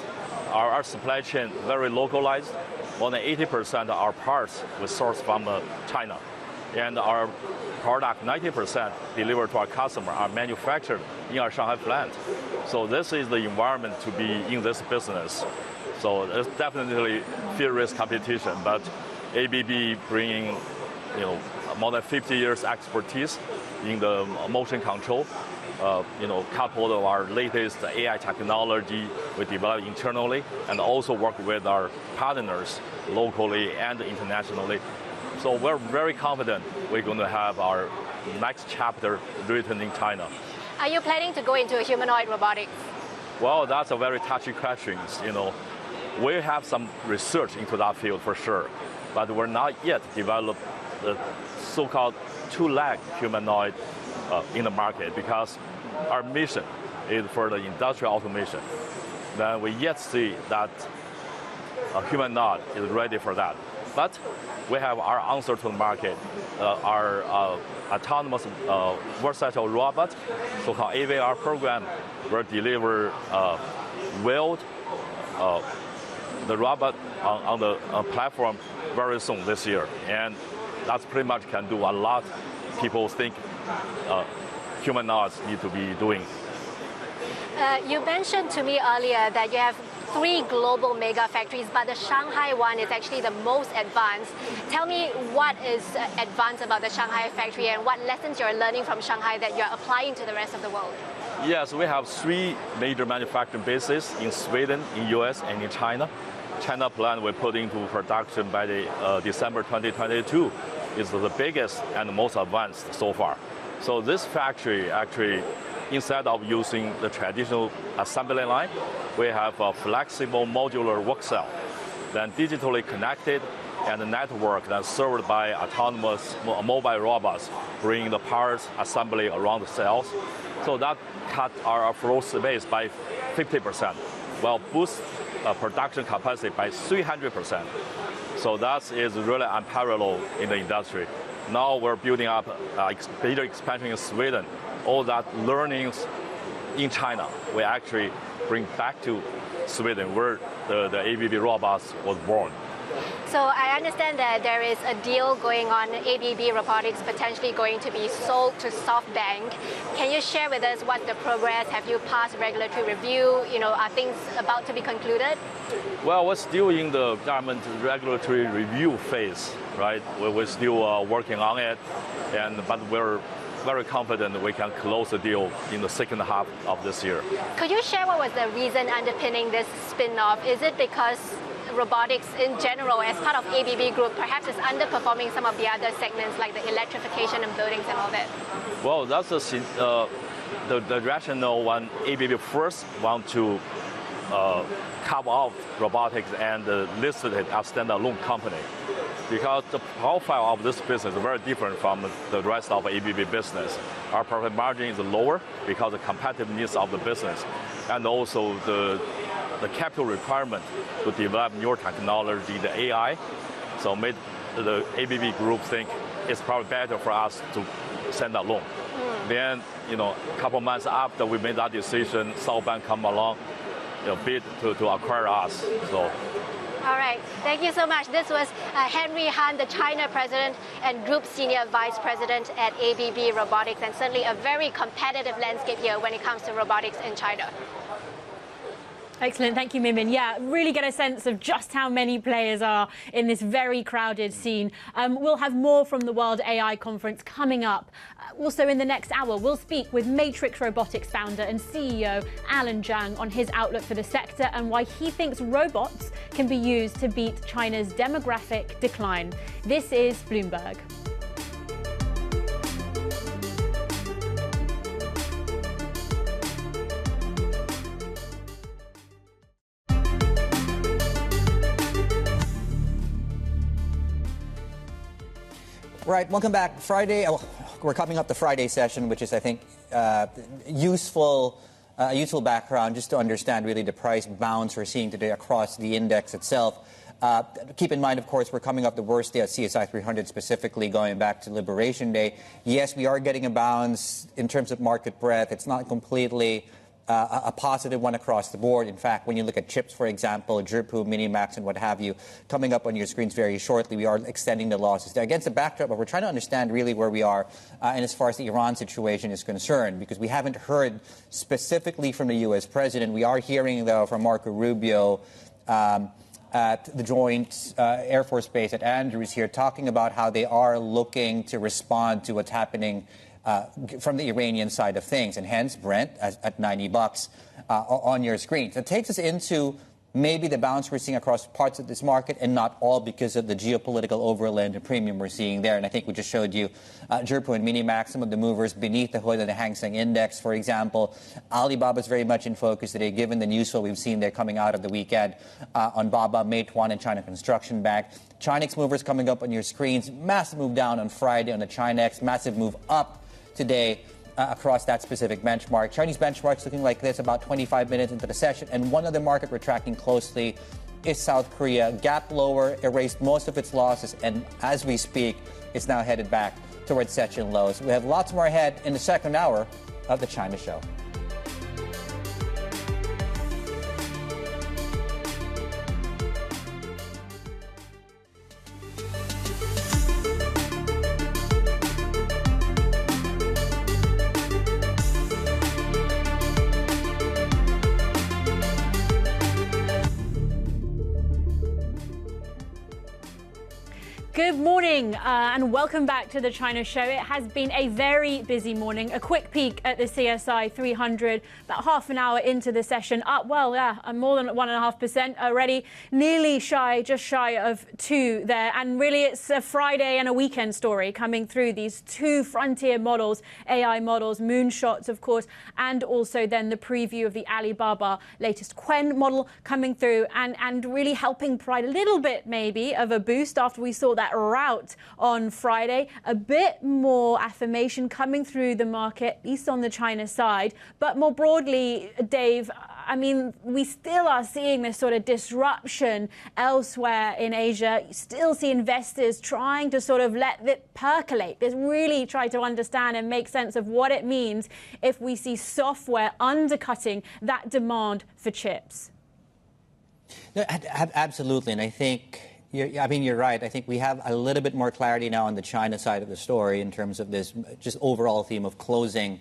Our supply chain very localized. More than 80% of our parts we source from China. And our product, 90% delivered to our customer, are manufactured in our Shanghai plant. So this is the environment to be in this business. So it's definitely fierce competition, but ABB bringing, more than 50 years expertise in the motion control, coupled with our latest AI technology we developed internally, and also work with our partners locally and internationally. So we're very confident we're going to have our next chapter written in China. Are you planning to go into humanoid robotics? Well, that's a very touchy question. We have some research into that field for sure, but we're not yet developed the so-called two-leg humanoid in the market, because our mission is for the industrial automation. Then we yet see that a humanoid is ready for that. But we have our answer to the market, our autonomous versatile robot, so-called AVR program, will deliver wheeled the robot on the platform very soon this year. And that's pretty much can do a lot people think humanoids need to be doing. You mentioned to me earlier that you have 3 global mega factories, but the Shanghai one is actually the most advanced. Tell me what is advanced about the Shanghai factory and what lessons you're learning from Shanghai that you're applying to the rest of the world. Yes, we have 3 major manufacturing bases in Sweden, in US, and in China. China plant we put into production by the December 2022 is the biggest and the most advanced so far. So this factory actually, instead of using the traditional assembly line, we have a flexible modular work cell, then digitally connected and a network that's served by autonomous mobile robots, bringing the parts assembly around the cells. So that cut our floor space by 50%, while boost production capacity by 300%. So that is really unparalleled in the industry. Now we're building up bigger expansion in Sweden. All that learnings in China, we actually bring back to Sweden, where the ABB robots was born. So I understand that there is a deal going on, ABB Robotics potentially going to be sold to SoftBank. Can you share with us what the progress? Have you passed regulatory review? Are things about to be concluded? Well, we're still in the government regulatory review phase, right? We're still working on it, but we're very confident we can close the deal in the second half of this year. Could you share what was the reason underpinning this spin-off? Is it because robotics in general, as part of ABB Group, perhaps is underperforming some of the other segments like the electrification and buildings and all that? Well, that's the rationale when ABB first want to carve out robotics and listed it as standalone company. Because the profile of this business is very different from the rest of ABB business. Our profit margin is lower because of the competitiveness of the business, and also the capital requirement to develop newer technology, the AI. So made the ABB Group think it's probably better for us to stand alone. Then, a couple months after we made that decision, SoftBank come along, bid to acquire us. So. All right. Thank you so much. This was Henry Han, the China president and group senior vice president at ABB Robotics, and certainly a very competitive landscape here when it comes to robotics in China. Excellent. Thank you, Mimin. Yeah, really get a sense of just how many players are in this very crowded scene. We'll have more from the World AI Conference coming up. Also in the next hour, we'll speak with Matrix Robotics founder and CEO Allen Zhang on his outlook for the sector and why he thinks robots can be used to beat China's demographic decline. This is Bloomberg. Right, welcome back. Friday, we're coming up the Friday session, which is, I think, useful background just to understand really the price bounce we're seeing today across the index itself. Keep in mind, of course, we're coming up the worst day at CSI 300, specifically going back to Liberation Day. Yes, we are getting a bounce in terms of market breadth. It's not completely a positive one across the board. In fact, when you look at chips, for example, Zhipu, Minimax, and what have you, coming up on your screens very shortly, we are extending the losses there. Against the backdrop, but we're trying to understand really where we are, and as far as the Iran situation is concerned, because we haven't heard specifically from the U.S. president. We are hearing, though, from Marco Rubio at the Joint Air Force Base at Andrews here, talking about how they are looking to respond to what's happening from the Iranian side of things, and hence Brent at $90 on your screen. So it takes us into maybe the bounce we're seeing across parts of this market, and not all because of the geopolitical overland and premium we're seeing there. And I think we just showed you Zhipu and Minimax, some of the movers beneath the hood of the Hang Seng Index, for example. Alibaba is very much in focus today, given the news flow we've seen there coming out of the weekend on Baba, Meituan, and China Construction Bank. Chinex movers coming up on your screens. Massive move down on Friday on the Chinex, massive move up today across that specific benchmark. Chinese benchmarks looking like this about 25 minutes into the session. And one other market we're tracking closely is South Korea. Gap lower, erased most of its losses, and as we speak, it's now headed back towards session lows. We have lots more ahead in the second hour of the China Show. Good morning and welcome back to the China Show. It has been a very busy morning. A quick peek at the CSI 300, about half an hour into the session, up, well, yeah, more than 1.5% already, nearly just shy of 2 there. And really it's a Friday and a weekend story coming through these two frontier models, AI models, moonshots, of course, and also then the preview of the Alibaba latest Qwen model coming through and really helping provide a little bit maybe of a boost after we saw that rout on Friday. A bit more affirmation coming through the market, at least on the China side. But more broadly, Dave, I mean, we still are seeing this sort of disruption elsewhere in Asia. You still see investors trying to sort of let it percolate. They really try to understand and make sense of what it means if we see software undercutting that demand for chips. No, absolutely. And I think you're right. I think we have a little bit more clarity now on the China side of the story in terms of this just overall theme of closing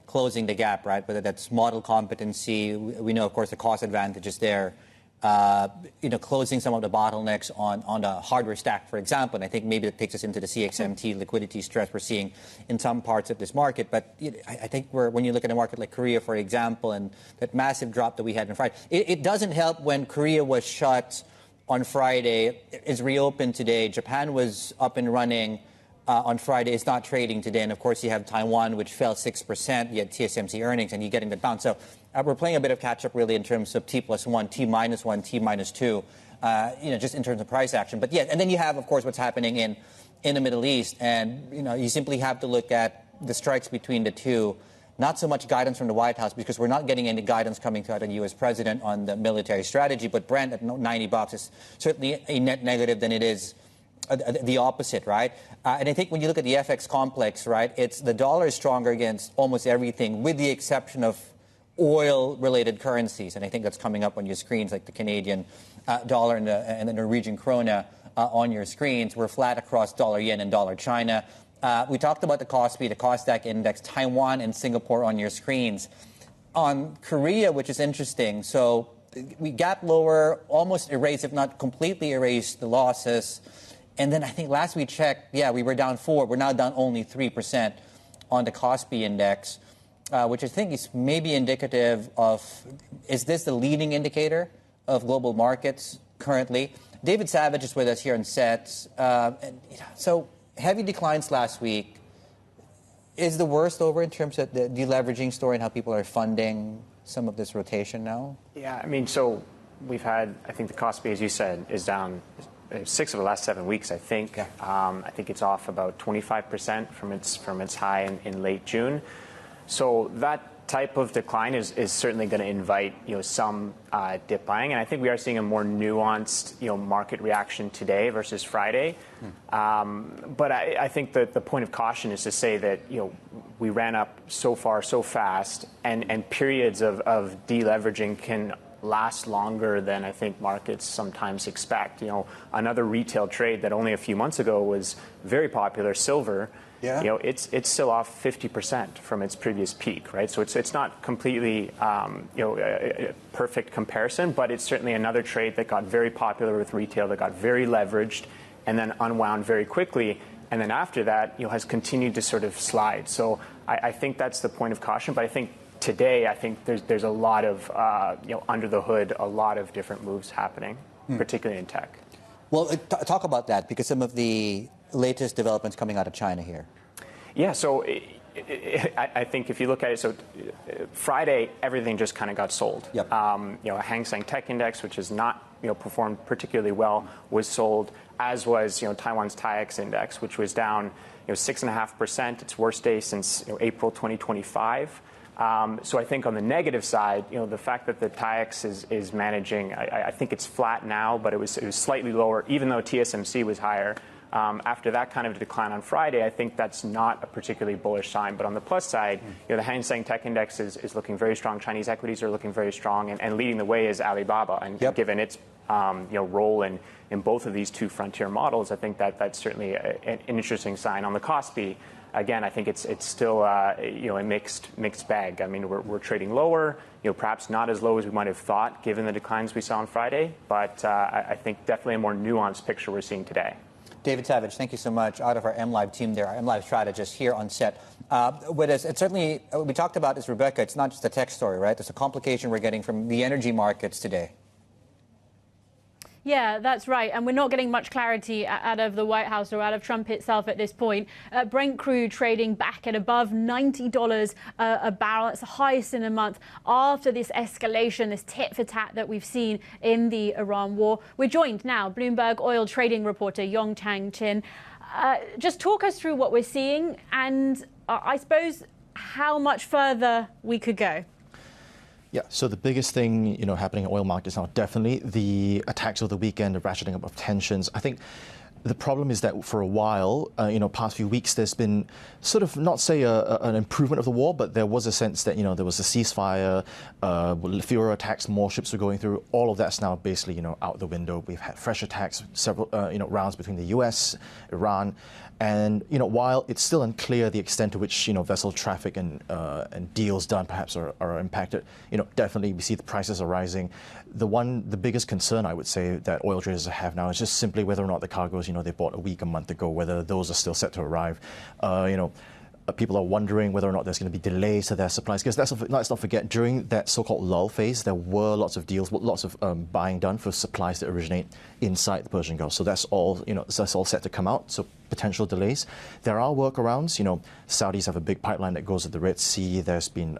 the gap, right? Whether that's model competency, we know, of course, the cost advantages there. Closing some of the bottlenecks on the hardware stack, for example. And I think maybe that takes us into the CXMT liquidity stress we're seeing in some parts of this market. But I think when you look at a market like Korea, for example, and that massive drop that we had on Friday, it doesn't help when Korea was shut on Friday, is reopened today. Japan was up and running on Friday. It's not trading today. And, of course, you have Taiwan, which fell 6%. You had TSMC earnings, and you're getting that bounce. So we're playing a bit of catch-up, really, in terms of T+1, T-1, T-2, just in terms of price action. But, yeah, and then you have, of course, what's happening in the Middle East. And, you simply have to look at the strikes between the two. Not so much guidance from the White House, because we're not getting any guidance coming out of the U.S. president on the military strategy. But Brent at $90 is certainly a net negative than it is the opposite, right? And I think when you look at the FX complex, right, it's the dollar is stronger against almost everything, with the exception of oil-related currencies. And I think that's coming up on your screens, like the Canadian dollar and the Norwegian krona on your screens. We're flat across dollar yen and dollar China. We talked about the Kospi, the Kosdaq index, Taiwan and Singapore on your screens. On Korea, which is interesting, so we gap lower, almost erased, if not completely erased, the losses. And then I think last we checked, we were down 4. We're now down only 3% on the Kospi index, which I think is maybe indicative of, is this the leading indicator of global markets currently? David Savage is with us here on set. So heavy declines last week. Is the worst over in terms of the deleveraging story and how people are funding some of this rotation now? Yeah, I mean, so we've had, I think the Kospi, as you said, is down 6 of the last 7 weeks, I think. Yeah. I think it's off about 25% from its high in late June. So that type of decline is certainly going to invite some dip buying, and I think we are seeing a more nuanced market reaction today versus Friday. But I think that the point of caution is to say that we ran up so far so fast, and periods of deleveraging can last longer than I think markets sometimes expect. Another retail trade that only a few months ago was very popular, silver. Yeah. It's still off 50% from its previous peak, right? So it's not completely a perfect comparison, but it's certainly another trade that got very popular with retail, that got very leveraged, and then unwound very quickly, and then after that, has continued to sort of slide. So I think that's the point of caution. But I think today, there's a lot of under the hood, a lot of different moves happening, particularly in tech. Well, talk about that, because some of the latest developments coming out of China here. Yeah, so I think if you look at it, so Friday, everything just kind of got sold. Yep. Hang Seng Tech Index, which has not performed particularly well, was sold, as was Taiwan's TAIEX Index, which was down 6.5%, its worst day since April 2025. So I think on the negative side, the fact that the TAIEX is managing, I think it's flat now, but it was slightly lower, even though TSMC was higher. After that kind of decline on Friday, I think that's not a particularly bullish sign. But on the plus side, the Hang Seng Tech Index is looking very strong. Chinese equities are looking very strong, and leading the way is Alibaba. And given its role in both of these two frontier models, I think that's certainly an interesting sign. On the Kospi, again, I think it's still a mixed bag. I mean, we're trading lower, perhaps not as low as we might have thought, given the declines we saw on Friday. But I think definitely a more nuanced picture we're seeing today. David Savage, thank you so much. Out of our MLive team there, our MLive strategist here on set. With us, it's certainly, what we talked about is, Rebecca, it's not just a tech story, right? There's a complication we're getting from the energy markets today. Yeah, that's right. And we're not getting much clarity out of the White House or out of Trump itself at this point. Brent crude trading back at above $90 a barrel. It's the highest in a month after this escalation, this tit for tat that we've seen in the Iran war. We're joined now, Bloomberg oil trading reporter Yong Chin. Just talk us through what we're seeing and I suppose how much further we could go. Yeah, so the biggest thing, happening in oil markets now, definitely the attacks of the weekend, the ratcheting up of tensions. I think the problem is that for a while, past few weeks, there's been sort of, not say an improvement of the war, but there was a sense that, there was a ceasefire, fewer attacks, more ships were going through. All of that's now basically, out the window. We've had fresh attacks, several, rounds between the US, Iran. And while it's still unclear the extent to which vessel traffic and deals done perhaps are impacted, definitely we see the prices are rising. The biggest concern I would say that oil traders have now is just simply whether or not the cargoes they bought a month ago, whether those are still set to arrive. People are wondering whether or not there's going to be delays to their supplies. Because let's not forget, during that so-called lull phase, there were lots of deals, lots of buying done for supplies that originate inside the Persian Gulf. So that's all, that's all set to come out. So potential delays. There are workarounds. Saudis have a big pipeline that goes to the Red Sea. There's been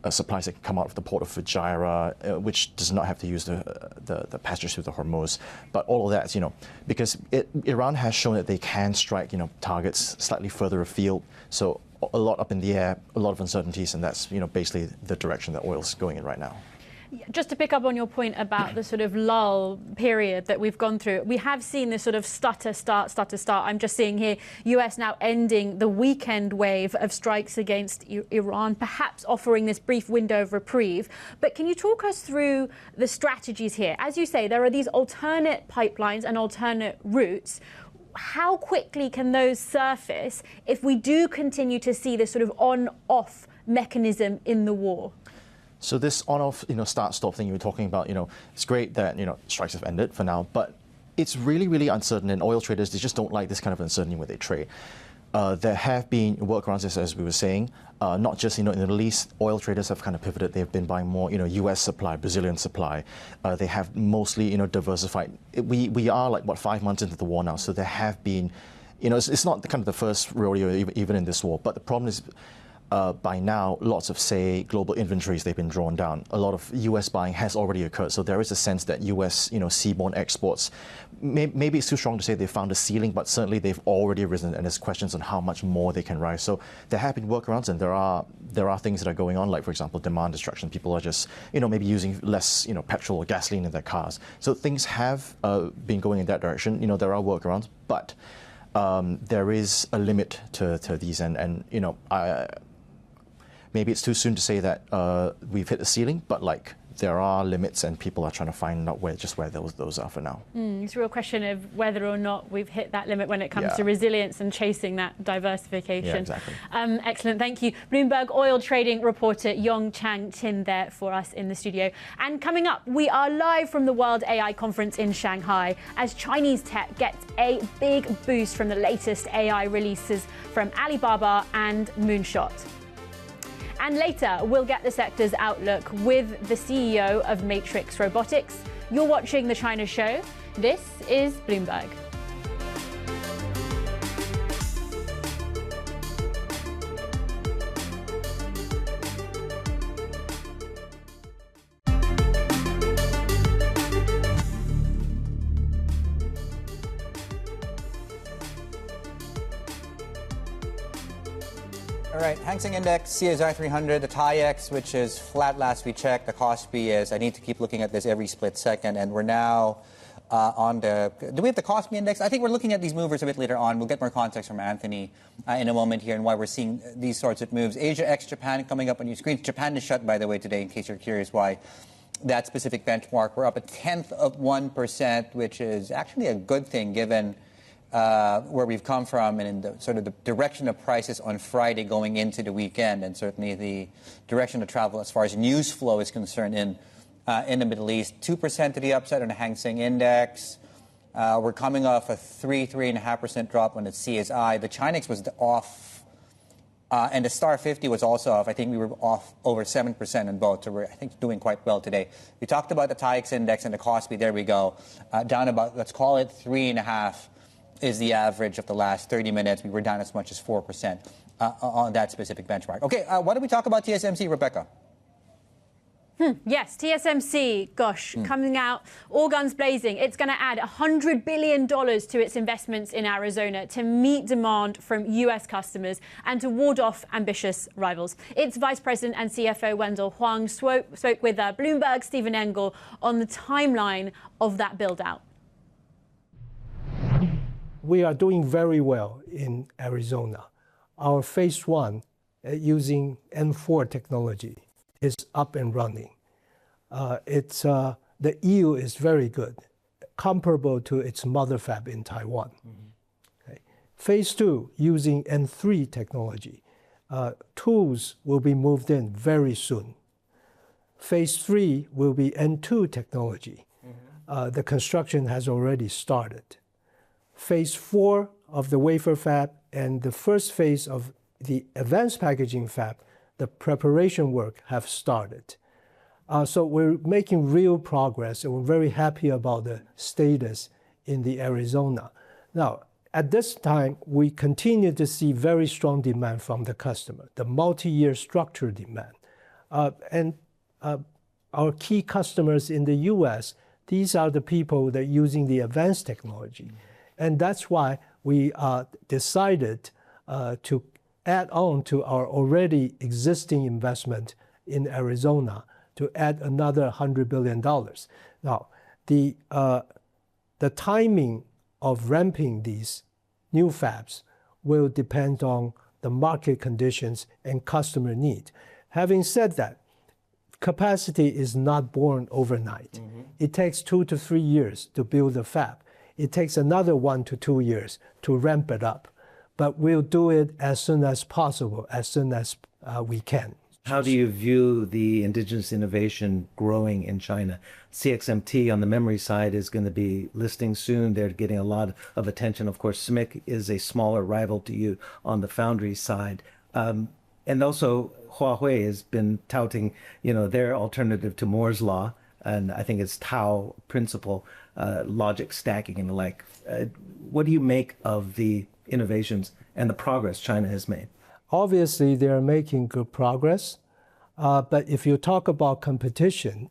supplies that can come out of the port of Fujairah, which does not have to use the passage through the Hormuz. But all of that, because Iran has shown that they can strike, targets slightly further afield. So a lot up in the air, a lot of uncertainties, and that's, basically the direction that oil's going in right now. Just to pick up on your point about the sort of lull period that we've gone through, we have seen this sort of stutter, start. I'm just seeing here, US now ending the weekend wave of strikes against Iran, perhaps offering this brief window of reprieve. But can you talk us through the strategies here? As you say, there are these alternate pipelines and alternate routes. How quickly can those surface if we do continue to see this sort of on-off mechanism in the war? So this on-off, start-stop thing you were talking about, it's great that, strikes have ended for now, but it's really, really uncertain, and oil traders, they just don't like this kind of uncertainty when they trade. There have been workarounds, as we were saying, not just in the Middle East. Oil traders have kind of pivoted. They've been buying more, U.S. supply, Brazilian supply. They have mostly, diversified. We are like 5 months into the war now, so there have been, it's not kind of the first rodeo even in this war. But the problem is, by now, lots of, say, global inventories, they've been drawn down. A lot of U.S. buying has already occurred, so there is a sense that U.S. seaborne exports, maybe it's too strong to say they found a ceiling, but certainly they've already risen, and there's questions on how much more they can rise. So there have been workarounds, and there are things that are going on, like, for example, demand destruction. People are just, maybe using less, petrol or gasoline in their cars. So things have been going in that direction. There are workarounds, but there is a limit to these, and maybe it's too soon to say that we've hit the ceiling, but there are limits, and people are trying to find out where those are for now. It's a real question of whether or not we've hit that limit when it comes to resilience and chasing that diversification. Yeah, exactly. Excellent, thank you. Bloomberg oil trading reporter Yong Chang Chin there for us in the studio. And coming up, we are live from the World AI Conference in Shanghai as Chinese tech gets a big boost from the latest AI releases from Alibaba and Moonshot. And later, we'll get the sector's outlook with the CEO of Matrix Robotics. You're watching The China Show. This is Bloomberg. All right, Hang Seng Index, CSI 300, the TAIEX, which is flat last we checked. The Kospi is, I need to keep looking at this every split second, and we're now on the, do we have the Kospi Index? I think we're looking at these movers a bit later on. We'll get more context from Anthony in a moment here and why we're seeing these sorts of moves. Asia ex Japan coming up on your screen. Japan is shut, by the way, today, in case you're curious why that specific benchmark. We're up 0.1%, which is actually a good thing given where we've come from and in the sort of the direction of prices on Friday going into the weekend, and certainly the direction of travel as far as news flow is concerned in the Middle East. 2% to the upside on the Hang Seng Index. We're coming off a 3.5% drop on the CSI. The Chinex was off, and the Star 50 was also off. I think we were off over 7% in both, so we're, I think, doing quite well today. We talked about the TAIEX Index and the Kospi. There we go. Down about, let's call it 3.5%. Is the average of the last 30 minutes. We were down as much as 4% on that specific benchmark. Okay, why don't we talk about TSMC, Rebecca? Yes, TSMC, gosh, coming out, all guns blazing. It's going to add $100 billion to its investments in Arizona to meet demand from US customers and to ward off ambitious rivals. Its Vice President and CFO, Wendell Huang, spoke with Bloomberg Stephen Engel on the timeline of that build-out. We are doing very well in Arizona. Our phase 1 using N4 technology is up and running. The yield is very good, comparable to its mother fab in Taiwan. Okay. Phase 2 using N3 technology. Tools will be moved in very soon. Phase 3 will be N2 technology. The construction has already started. Phase 4 of the wafer fab and the first phase of the advanced packaging fab, the preparation work have started. So we're making real progress, and we're very happy about the status in the Arizona. Now, at this time, we continue to see very strong demand from the customer, the multi-year structured demand. And our key customers in the US, these are the people that are using the advanced technology. And that's why we decided to add on to our already existing investment in Arizona to add another $100 billion. Now, the timing of ramping these new fabs will depend on the market conditions and customer need. Having said that, capacity is not born overnight. Mm-hmm. It takes 2 to 3 years to build a fab. It takes another 1 to 2 years to ramp it up. But we'll do it as soon as possible, as soon as we can. How do you view the indigenous innovation growing in China? CXMT on the memory side is going to be listing soon. They're getting a lot of attention. Of course, SMIC is a smaller rival to you on the foundry side. And also, Huawei has been touting, their alternative to Moore's Law, and I think it's Tau principle, logic stacking and the like. What do you make of the innovations and the progress China has made? Obviously, they are making good progress. But if you talk about competition,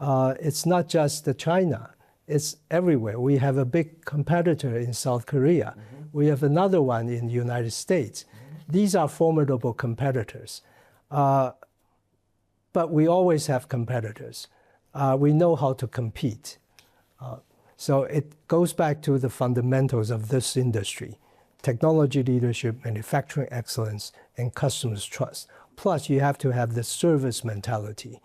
it's not just China. It's everywhere. We have a big competitor in South Korea. Mm-hmm. We have another one in the United States. Mm-hmm. These are formidable competitors. But we always have competitors. We know how to compete. So it goes back to the fundamentals of this industry: technology leadership, manufacturing excellence, and customers' trust. Plus, you have to have the service mentality.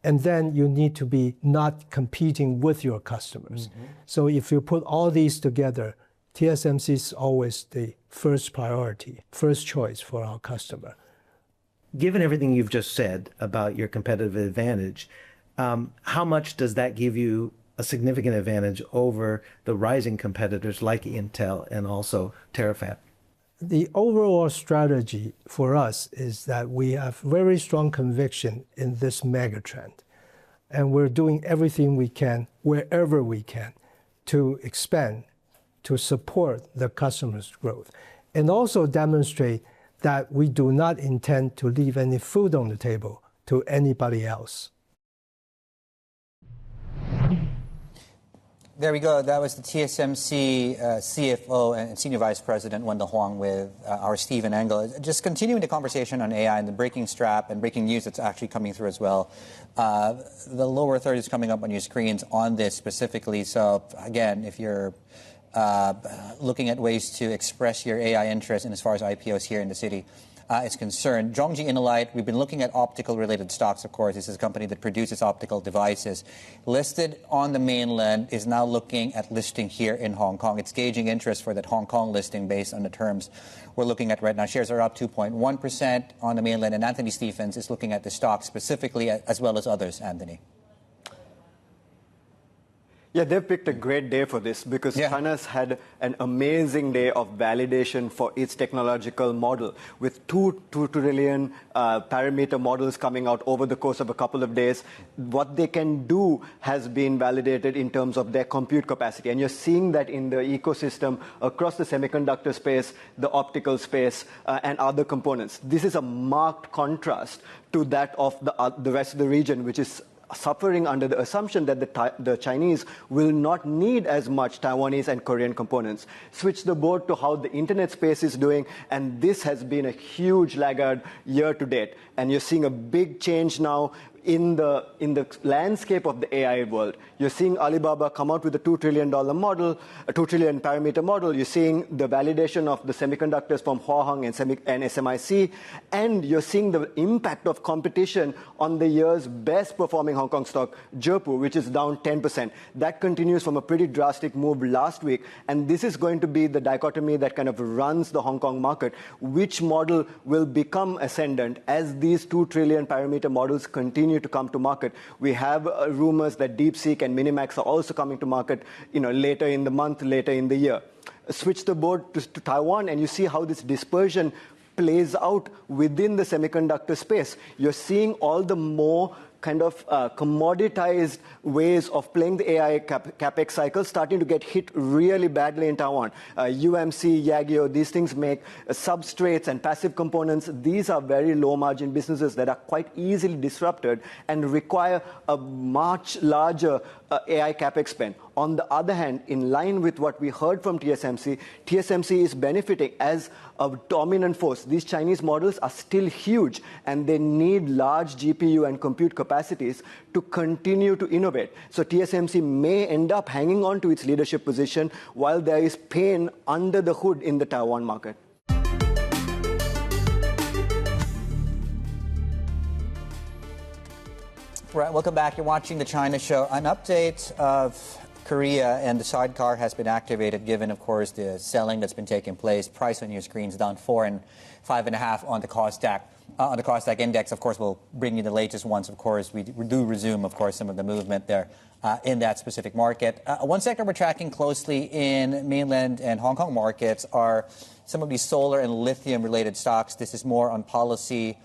And then you need to be not competing with your customers. Mm-hmm. So if you put all these together, TSMC is always the first priority, first choice for our customer. Given everything you've just said about your competitive advantage, how much does that give you a significant advantage over the rising competitors like Intel and also Terafab? The overall strategy for us is that we have very strong conviction in this megatrend. And we're doing everything we can, wherever we can, to expand, to support the customer's growth, and also demonstrate that we do not intend to leave any food on the table to anybody else. There we go. That was the TSMC CFO and Senior Vice President Wendell Huang with our Stephen Ingles. Just continuing the conversation on AI and the breaking strap and breaking news that's actually coming through as well. The lower third is coming up on your screens on this specifically. So again, if you're looking at ways to express your AI interest in as far as IPOs here in the city is concerned. Zhongji Innolight, we've been looking at optical-related stocks, of course. This is a company that produces optical devices. Listed on the mainland, is now looking at listing here in Hong Kong. It's gauging interest for that Hong Kong listing based on the terms we're looking at right now. Shares are up 2.1% on the mainland, and Anthony Stephens is looking at the stock specifically as well as others, Anthony. Yeah, they've picked a great day for this because China's had an amazing day of validation for its technological model with 2 trillion parameter models coming out over the course of a couple of days. What they can do has been validated in terms of their compute capacity. And you're seeing that in the ecosystem across the semiconductor space, the optical space, and other components. This is a marked contrast to that of the rest of the region, which is suffering under the assumption that the Chinese will not need as much Taiwanese and Korean components. Switch the board to how the internet space is doing, and this has been a huge laggard year to date. And you're seeing a big change now in the landscape of the AI world. You're seeing Alibaba come out with a $2 trillion model, a 2 trillion parameter model. You're seeing the validation of the semiconductors from Huang and SMIC, and you're seeing the impact of competition on the year's best performing Hong Kong stock, Zhepu, which is down 10%. That continues from a pretty drastic move last week, and this is going to be the dichotomy that kind of runs the Hong Kong market. Which model will become ascendant as these 2 trillion parameter models continue to come to market? We have rumors that DeepSeek and Minimax are also coming to market, later in the month, later in the year. Switch the board to Taiwan, and you see how this dispersion plays out within the semiconductor space. You're seeing all the more kind of commoditized ways of playing the AI capex cycle starting to get hit really badly in Taiwan. UMC, Yageo, these things make substrates and passive components. These are very low margin businesses that are quite easily disrupted and require a much larger AI capex spend. On the other hand, in line with what we heard from TSMC, TSMC is benefiting as a dominant force. These Chinese models are still huge, and they need large GPU and compute capacities to continue to innovate. So TSMC may end up hanging on to its leadership position while there is pain under the hood in the Taiwan market. Right, welcome back. You're watching the China Show. An update of Korea, and the sidecar has been activated given, of course, the selling that's been taking place. Price on your screens down 4 and 5.5 on the Kosdaq. On the Kosdaq index, of course, we'll bring you the latest ones. Of course, we do resume, of course, some of the movement there in that specific market. One sector we're tracking closely in mainland and Hong Kong markets are some of these solar and lithium-related stocks. This is more on policy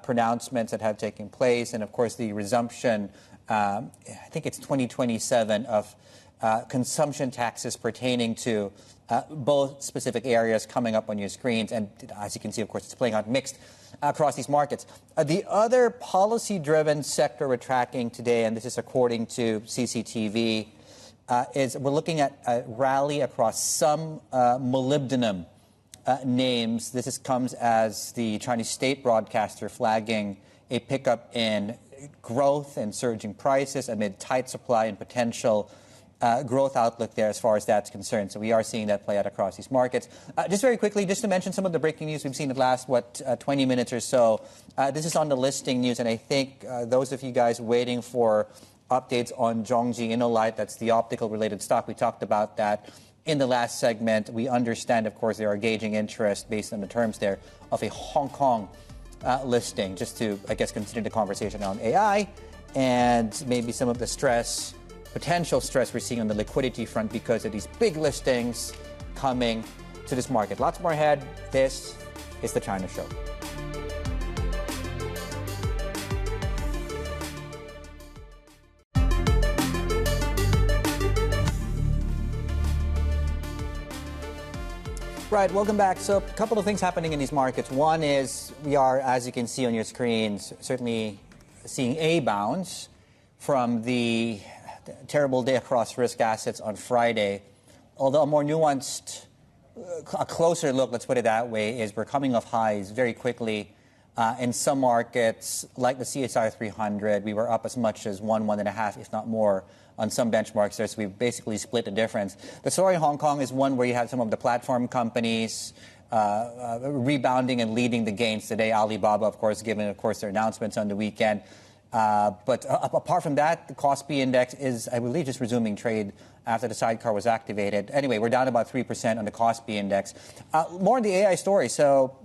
pronouncements that have taken place, and of course, the resumption. I think it's 2027 of consumption taxes pertaining to both specific areas coming up on your screens. And as you can see, of course, it's playing out mixed across these markets. The other policy-driven sector we're tracking today, and this is according to CCTV, is we're looking at a rally across some molybdenum names. This comes as the Chinese state broadcaster flagging a pickup in growth and surging prices amid tight supply and potential growth outlook there as far as that's concerned. So we are seeing that play out across these markets. Just very quickly, just to mention some of the breaking news we've seen in the last, 20 minutes or so. This is on the listing news, and I think those of you guys waiting for updates on Zhongji Innolight, that's the optical-related stock, we talked about that in the last segment. We understand, of course, they are gauging interest based on the terms there of a Hong Kong listing, just to, I guess, continue the conversation on AI and maybe some of the stress, potential stress we're seeing on the liquidity front because of these big listings coming to this market. Lots more ahead. This is the China Show. Right, welcome back. So a couple of things happening in these markets. One is we are, as you can see on your screens, certainly seeing a bounce from the terrible day across risk assets on Friday. Although a more nuanced, a closer look, let's put it that way, is we're coming off highs very quickly. In some markets, like the CSI 300, we were up as much as 1.5, if not more, on some benchmarks there, so we've basically split the difference. The story in Hong Kong is one where you have some of the platform companies rebounding and leading the gains today. Alibaba, of course, given, of course, their announcements on the weekend. But apart from that, the Kospi index is, I believe, just resuming trade after the sidecar was activated. Anyway, we're down about 3% on the Kospi index. More on the AI story. So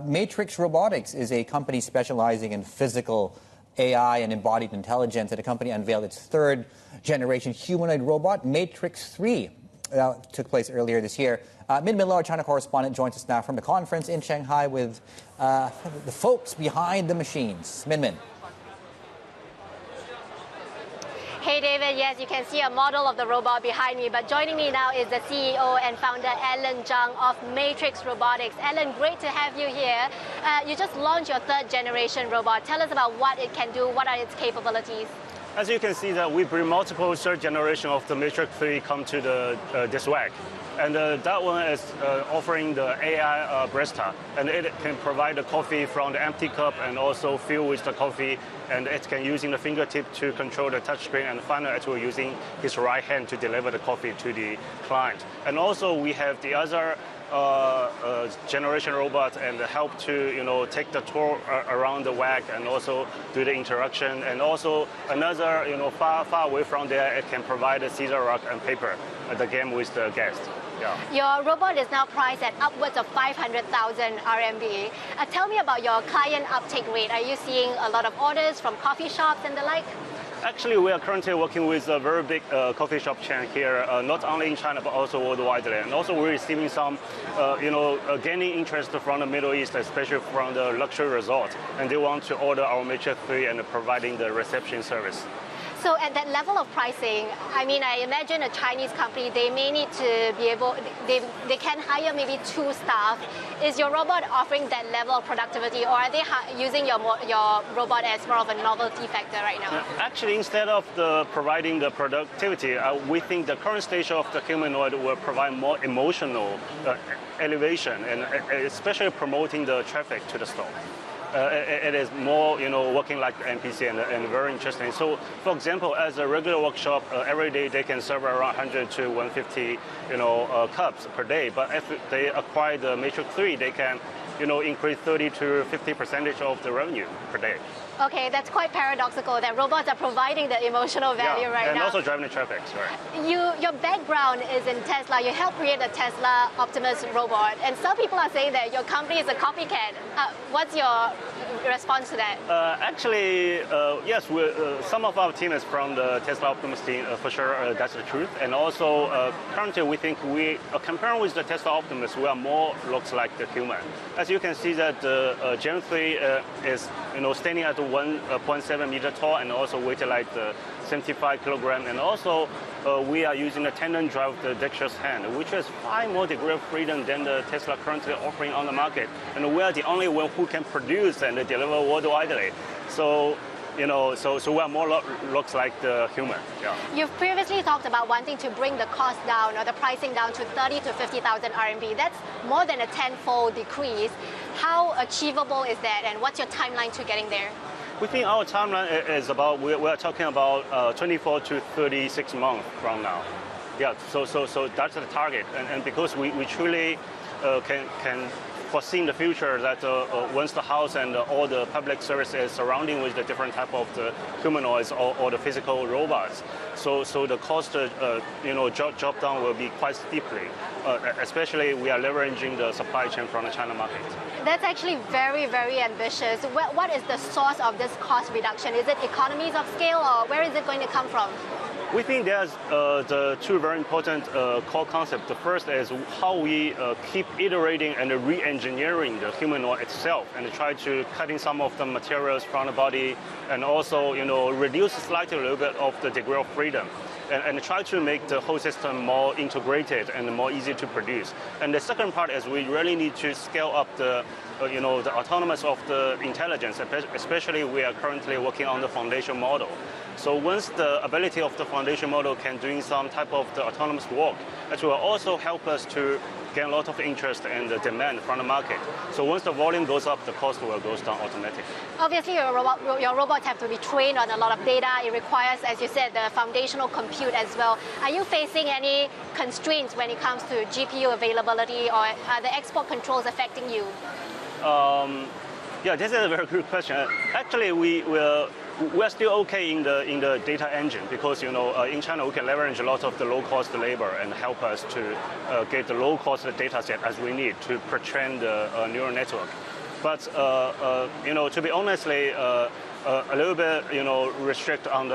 Matrix Robotics is a company specializing in physical AI and embodied intelligence. And the company unveiled its third-generation humanoid robot, Matrix 3. That took place earlier this year. Min Min Lo, our China correspondent, joins us now from the conference in Shanghai with the folks behind the machines. Min Min. Hey, David. Yes, you can see a model of the robot behind me. But joining me now is the CEO and founder, Allen Zhang of Matrix Robotics. Allen, great to have you here. You just launched your third-generation robot. Tell us about what it can do. What are its capabilities? As you can see, that we bring multiple third generation of the Matrix 3 come to this rack. And that one is offering the AI barista, and it can provide the coffee from the empty cup and also fill with the coffee, and it can using the fingertip to control the touchscreen, and finally it will using his right hand to deliver the coffee to the client. And also we have the other generation robot and help to take the tour around the WAG and also do the interaction, and also another far away from there it can provide a scissor rock and paper the game with the guest. Yeah. Your robot is now priced at upwards of 500,000 RMB. Tell me about your client uptake rate. Are you seeing a lot of orders from coffee shops and the like? Actually, we are currently working with a very big coffee shop chain here, not only in China, but also worldwide. And also we're receiving some, gaining interest from the Middle East, especially from the luxury resort. And they want to order our Matrix 3 and providing the reception service. So So at that level of pricing, I mean, I imagine a Chinese company, they may need to be able, they can hire maybe 2 staff. Is your robot offering that level of productivity, or are they using your robot as more of a novelty factor right now? Actually, instead of providing the productivity, we think the current stage of the humanoid will provide more emotional elevation, and especially promoting the traffic to the store. It is more, working like the NPC and very interesting. So, for example, as a regular workshop, every day they can serve around 100 to 150, cups per day. But if they acquire the Matrix 3, they can, increase 30 to 50% of the revenue per day. Okay, that's quite paradoxical that robots are providing the emotional value right now. And also driving the traffic, right. Your background is in Tesla. You helped create the Tesla Optimus robot. And some people are saying that your company is a copycat. What's your response to that? Actually, yes, some of our team is from the Tesla Optimus team, for sure, that's the truth. And also, currently we think comparing with the Tesla Optimus, we are more looks like the human. As you can see that the Gen 3 is, standing at 1.7 meter tall and also weighted like 75 kilogram. And also, we are using a tandem drive with the dexterous hand, which is 5 more degrees of freedom than the Tesla currently offering on the market. And we are the only one who can produce and deliver worldwide. So, so we are more looks like the human. Yeah. You've previously talked about wanting to bring the cost down or the pricing down to 30 to 50,000 RMB. That's more than a 10-fold decrease. How achievable is that, and what's your timeline to getting there? We think our timeline is about, we're talking about 24 to 36 months from now. Yeah, so that's the target. And because we truly can foresee in the future that once the house and all the public services surrounding with the different type of the humanoids or the physical robots, so the cost drop down will be quite steeply. Especially we are leveraging the supply chain from the China market. That's actually very, very ambitious. What is the source of this cost reduction? Is it economies of scale, or where is it going to come from? We think there's the 2 very important core concepts. The first is how we keep iterating and re-engineering the humanoid itself, and try to cut in some of the materials from the body, and also reduce slightly a little bit of the degree of freedom. And try to make the whole system more integrated and more easy to produce. And the second part is we really need to scale up the autonomous of the intelligence, especially we are currently working on the foundation model. So once the ability of the foundation model can do some type of the autonomous work, it will also help us to gain a lot of interest and the demand from the market. So once the volume goes up, the cost will go down automatically. Obviously, your robots have to be trained on a lot of data. It requires, as you said, the foundational compute as well. Are you facing any constraints when it comes to GPU availability, or are the export controls affecting you? Yeah, this is a very good question. Actually, we're still okay in the data engine because in China we can leverage a lot of the low-cost labor and help us to get the low-cost data set as we need to pre-train the neural network. But to be honestly, a little bit restrict on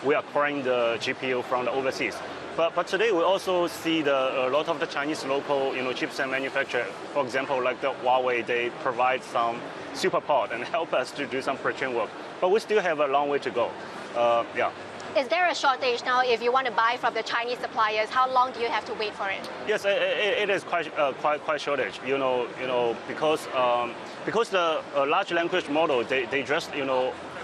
we are acquiring the GPU from the overseas. But today we also see a lot of the Chinese local chipset manufacturer, for example, like the Huawei, they provide some super pod and help us to do some pre-train work. But we still have a long way to go. Yeah. Is there a shortage now if you want to buy from the Chinese suppliers? How long do you have to wait for it? Yes, it is quite shortage. Because the large language model they just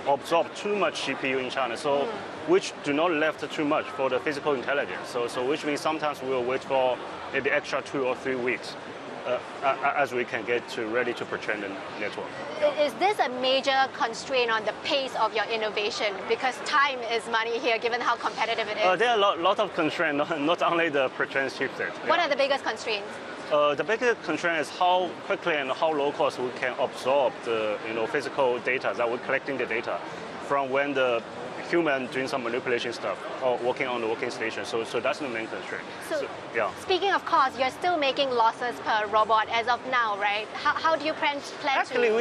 absorb too much CPU in China, so which do not left too much for the physical intelligence. So which means sometimes we'll wait for maybe extra 2 or 3 weeks. As we can get ready to pre-train the network. Is this a major constraint on the pace of your innovation? Because time is money here, given how competitive it is. There are a lot of constraints, not only the pre-trained chipset. What are the biggest constraints? The biggest constraint is how quickly and how low cost we can absorb the physical data that we're collecting the data from when the human doing some manipulation stuff or working on the working station. So that's the main constraint. So yeah. Speaking of cost, you're still making losses per robot as of now, right? How do you plan Actually, to?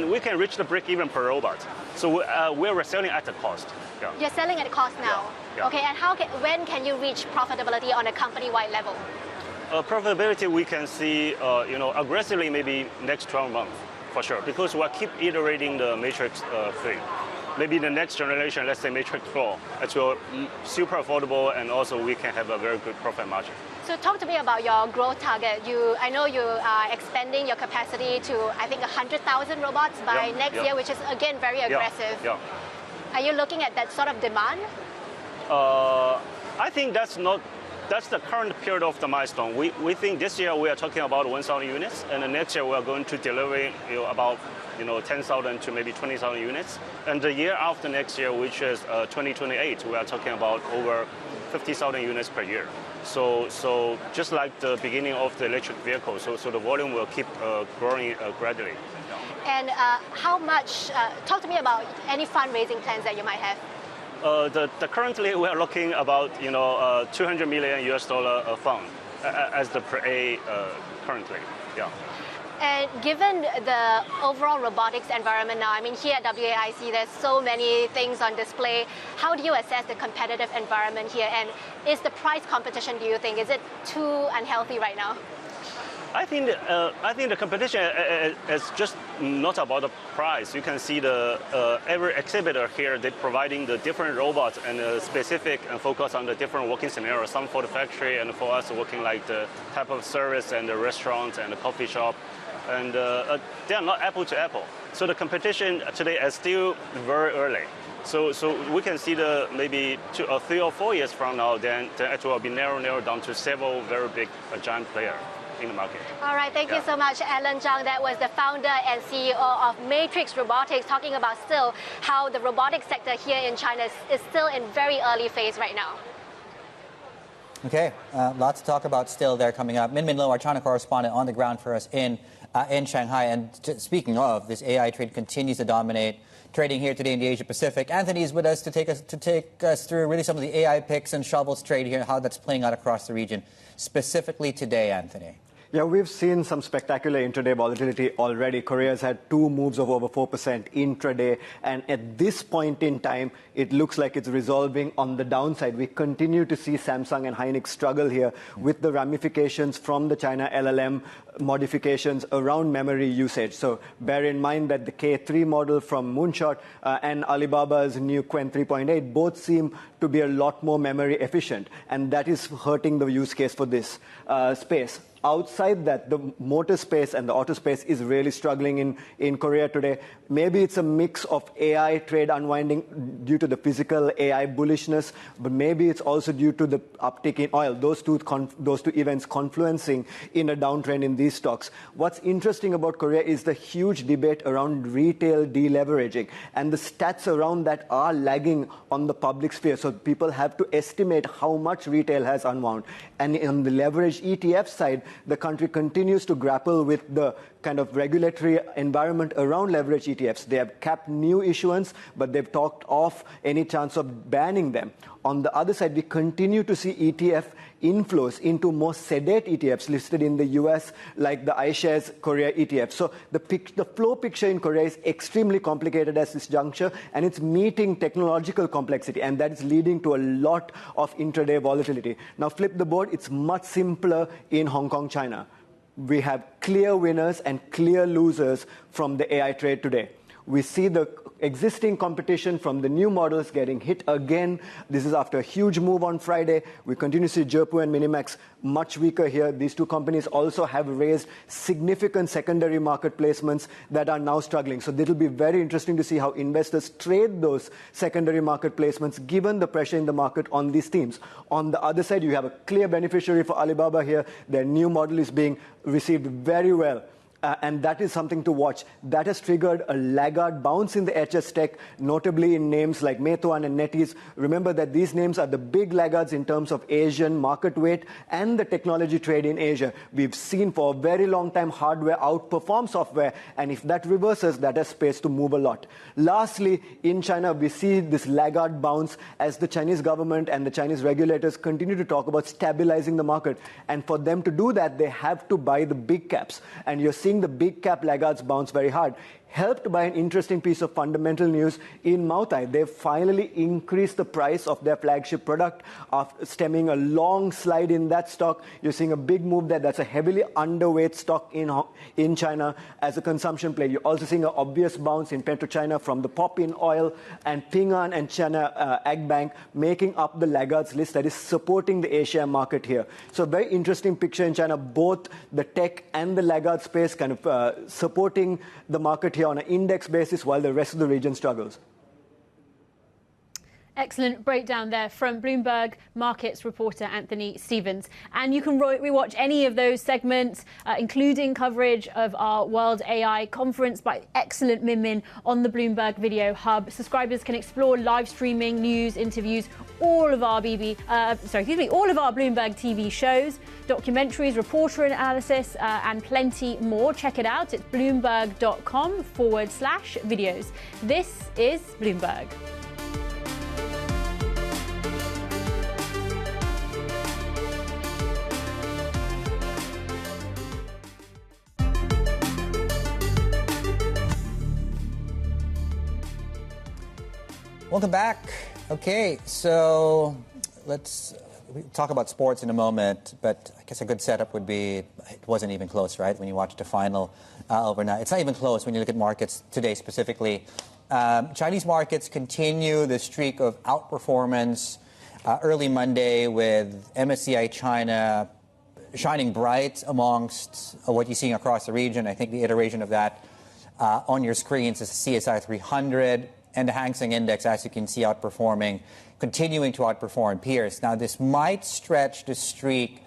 we can reach the break even per robot. So we're selling at the cost. Yeah. You're selling at cost now. Yeah. Okay, and when can you reach profitability on a company-wide level? Profitability we can see aggressively maybe next 12 months for sure, because we keep iterating the Matrix 3. maybe the next generation, let's say Matrix 4, it will super affordable, and also we can have a very good profit margin. So talk to me about your growth target. I know you are expanding your capacity to, I think, 100,000 robots by next year, which is, again, very aggressive. Are you looking at that sort of demand? I think that's the current period of the milestone. We think this year we are talking about 1,000 units, and the next year we are going to deliver about 10,000 to maybe 20,000 units. And the year after next year, which is 2028, we are talking about over 50,000 units per year. So just like the beginning of the electric vehicle, so the volume will keep growing gradually. And how much? Talk to me about any fundraising plans that you might have. Currently we are looking about $200 million fund as the pre-A currently. And given the overall robotics environment now, I mean, here at WAIC, there's so many things on display. How do you assess the competitive environment here? And is the price competition, do you think, is it too unhealthy right now? I think the competition is just not about the price. You can see every exhibitor here, they're providing the different robots and specific and focus on the different working scenarios. Some for the factory and for us working like the type of service and the restaurant and the coffee shop. And they are not apple to apple. So the competition today is still very early. So we can see maybe 3 or 4 years from now, then it will be narrowed down to several very big giant players in the market. All right, thank you so much, Allen Zhang. That was the founder and CEO of Matrix Robotics, talking about still how the robotics sector here in China is still in very early phase right now. Okay, lots to talk about still there coming up. Min Lo, our China correspondent, on the ground for us in Shanghai. And speaking of, this AI trade continues to dominate trading here today in the Asia Pacific. Anthony is with us to take us through really some of the AI picks and shovels trade here, how that's playing out across the region, specifically today, Anthony. Yeah, we've seen some spectacular intraday volatility already. Korea's had 2 moves of over 4% intraday. And at this point in time, it looks like it's resolving on the downside. We continue to see Samsung and Hynix struggle here with the ramifications from the China LLM modifications around memory usage. So bear in mind that the K3 model from Moonshot and Alibaba's new Qwen 3.8 both seem to be a lot more memory efficient. And that is hurting the use case for this space. Outside that, the motor space and the auto space is really struggling in Korea today. Maybe it's a mix of AI trade unwinding due to the physical AI bullishness, but maybe it's also due to the uptick in oil. Those two events confluencing in a downtrend in these stocks. What's interesting about Korea is the huge debate around retail deleveraging, and the stats around that are lagging on the public sphere. So people have to estimate how much retail has unwound. And on the leveraged ETF side, the country continues to grapple with the kind of regulatory environment around leverage ETFs. They have capped new issuance, but they've talked off any chance of banning them. On the other side, we continue to see ETF inflows into more sedate ETFs listed in the US, like the iShares Korea ETF. So the flow picture in Korea is extremely complicated at this juncture, and it's meeting technological complexity, and that is leading to a lot of intraday volatility. Now flip the board, it's much simpler in Hong Kong, China. We have clear winners and clear losers from the AI trade today. We see the existing competition from the new models getting hit again. This is after a huge move on Friday. We continue to see Zhepu and Minimax much weaker here. These two companies also have raised significant secondary market placements that are now struggling. So it'll be very interesting to see how investors trade those secondary market placements given the pressure in the market on these themes. On the other side, you have a clear beneficiary for Alibaba here. Their new model is being received very well. And that is something to watch. That has triggered a laggard bounce in the HS tech, notably in names like Meituan and NetEase. Remember that these names are the big laggards in terms of Asian market weight and the technology trade in Asia. We've seen for a very long time hardware outperform software, and if that reverses, that has space to move a lot. Lastly, in China, we see this laggard bounce as the Chinese government and the Chinese regulators continue to talk about stabilizing the market. And for them to do that, they have to buy the big caps. And you're seeing the big cap laggards bounce very hard. helped by an interesting piece of fundamental news in Moutai. They've finally increased the price of their flagship product after stemming a long slide in that stock. You're seeing a big move there. That's a heavily underweight stock in China as a consumption play. You're also seeing an obvious bounce in PetroChina from the pop in oil, and Ping An and China Agbank making up the laggards list that is supporting the Asia market here. So very interesting picture in China, both the tech and the laggard space kind of supporting the market here on an index basis while the rest of the region struggles. Excellent breakdown there from Bloomberg Markets reporter Anthony Stevens. And you can rewatch any of those segments, including coverage of our World AI conference by excellent Min on the Bloomberg Video Hub. Subscribers can explore live streaming, news, interviews, all of our Bloomberg TV shows, documentaries, reporter analysis, and plenty more. Check it out. It's bloomberg.com/videos. This is Bloomberg. Welcome back. Okay, so let's talk about sports in a moment, but I guess a good setup would be it wasn't even close, right, when you watched the final overnight. It's not even close when you look at markets today specifically. Chinese markets continue the streak of outperformance early Monday with MSCI China shining bright amongst what you're seeing across the region. I think the iteration of that on your screens is the CSI 300. And the Hang Seng Index, as you can see, continuing to outperform peers. Now, this might stretch the streak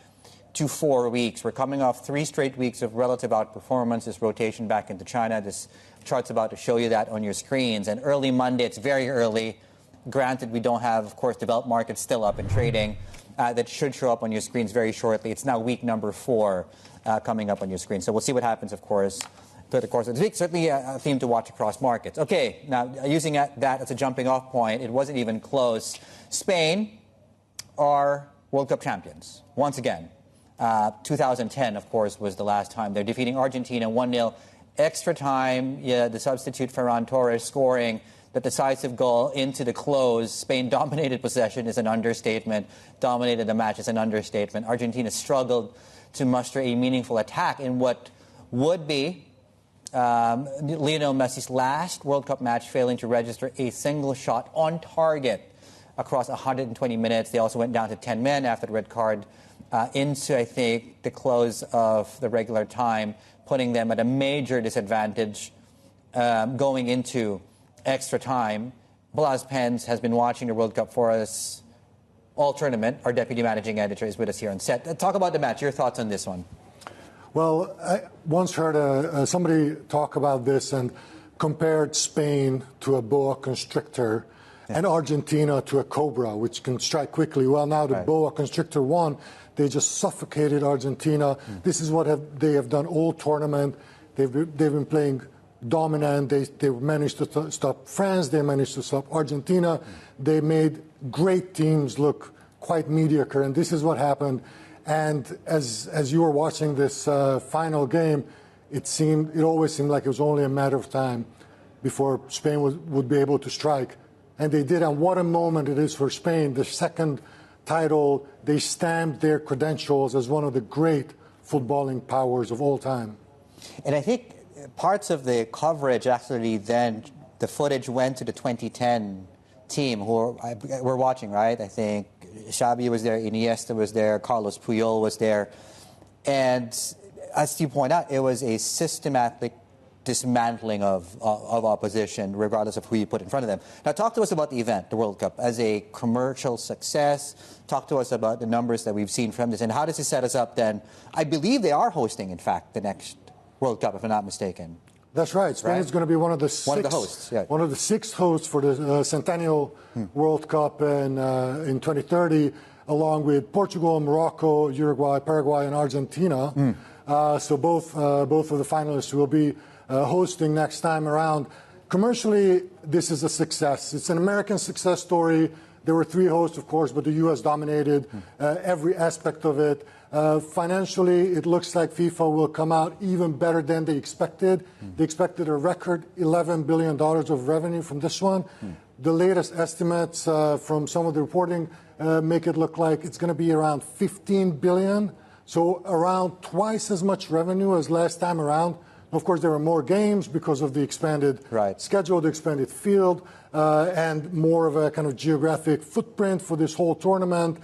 to 4 weeks. We're coming off 3 straight weeks of relative outperformance, this rotation back into China. This chart's about to show you that on your screens. And early Monday, it's very early. Granted, we don't have, of course, developed markets still up and trading. That should show up on your screens very shortly. It's now week number 4 coming up on your screen. So we'll see what happens, of course, through the course of the week. Certainly a theme to watch across markets. Okay, now using that as a jumping off point, it wasn't even close. Spain are World Cup champions once again. 2010, of course, was the last time. They're defeating Argentina 1-0. Extra time, the substitute Ferran Torres scoring the decisive goal into the close. Spain dominated possession is an understatement. Dominated the match is an understatement. Argentina struggled to muster a meaningful attack in what would be Lionel Messi's last World Cup match, failing to register a single shot on target across 120 minutes. They also went down to 10 men after the red card into, I think, the close of the regular time, putting them at a major disadvantage going into extra time. Blas Pence has been watching the World Cup for us all tournament. Our deputy managing editor is with us here on set. Talk about the match. Your thoughts on this one? Well, I once heard somebody talk about this and compared Spain to a boa constrictor and Argentina to a cobra, which can strike quickly. Well, now the boa constrictor won. They just suffocated Argentina. This is what they have done all tournament. They've been playing dominant. They managed to stop France. They managed to stop Argentina. They made great teams look quite mediocre, and this is what happened. And as you were watching this final game, it always seemed like it was only a matter of time before Spain would be able to strike. And they did. And what a moment it is for Spain. The second title, they stamped their credentials as one of the great footballing powers of all time. And I think parts of the coverage, actually, then the footage went to the 2010 team who we're watching, right? I think Xavi was there, Iniesta was there, Carlos Puyol was there. And as you point out, it was a systematic dismantling of opposition, regardless of who you put in front of them. Now, talk to us about the event, the World Cup, as a commercial success. Talk to us about the numbers that we've seen from this, and how does it set us up then? I believe they are hosting, in fact, the next World Cup, if I'm not mistaken. That's right. Spain is going to be one of the 6 hosts, one of the 6 hosts for the Centennial World Cup in 2030, along with Portugal, Morocco, Uruguay, Paraguay, and Argentina. So both of the finalists will be hosting next time around. Commercially, this is a success. It's an American success story. There were 3 hosts, of course, but the U.S. dominated every aspect of it. Financially, it looks like FIFA will come out even better than they expected. They expected a record $11 billion of revenue from this one. The latest estimates from some of the reporting make it look like it's going to be around 15 billion. So around twice as much revenue as last time around. Of course, there are more games because of the expanded schedule, the expanded field, and more of a kind of geographic footprint for this whole tournament.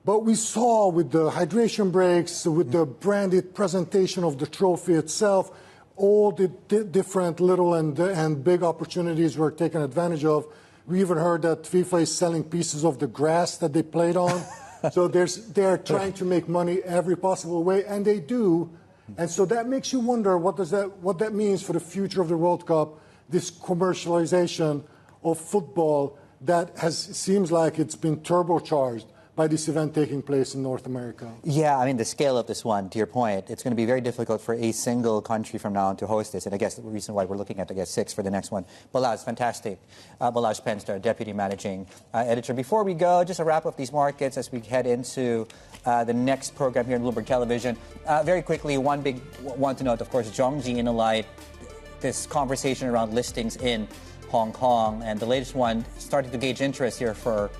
But we saw with the hydration breaks, with the branded presentation of the trophy itself, all the different little and big opportunities were taken advantage of. We even heard that FIFA is selling pieces of the grass that they played on. So they're trying to make money every possible way, and they do. And so that makes you wonder what that means for the future of the World Cup, this commercialization of football that seems like it's been turbocharged by this event taking place in North America. Yeah, I mean, the scale of this one, to your point, it's going to be very difficult for a single country from now on to host this. And I guess the reason why we're looking at, 6 for the next one. Balazs, fantastic. Balazs Penster, Deputy Managing Editor. Before we go, just to wrap up these markets as we head into the next program here on Bloomberg Television. Very quickly, one big one to note, of course, Zhongji Innolight, this conversation around listings in Hong Kong. And the latest one started to gauge interest here from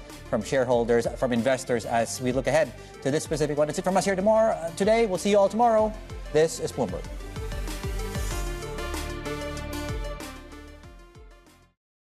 shareholders, from investors as we look ahead to this specific one. That's it from us here today. We'll see you all tomorrow. This is Bloomberg.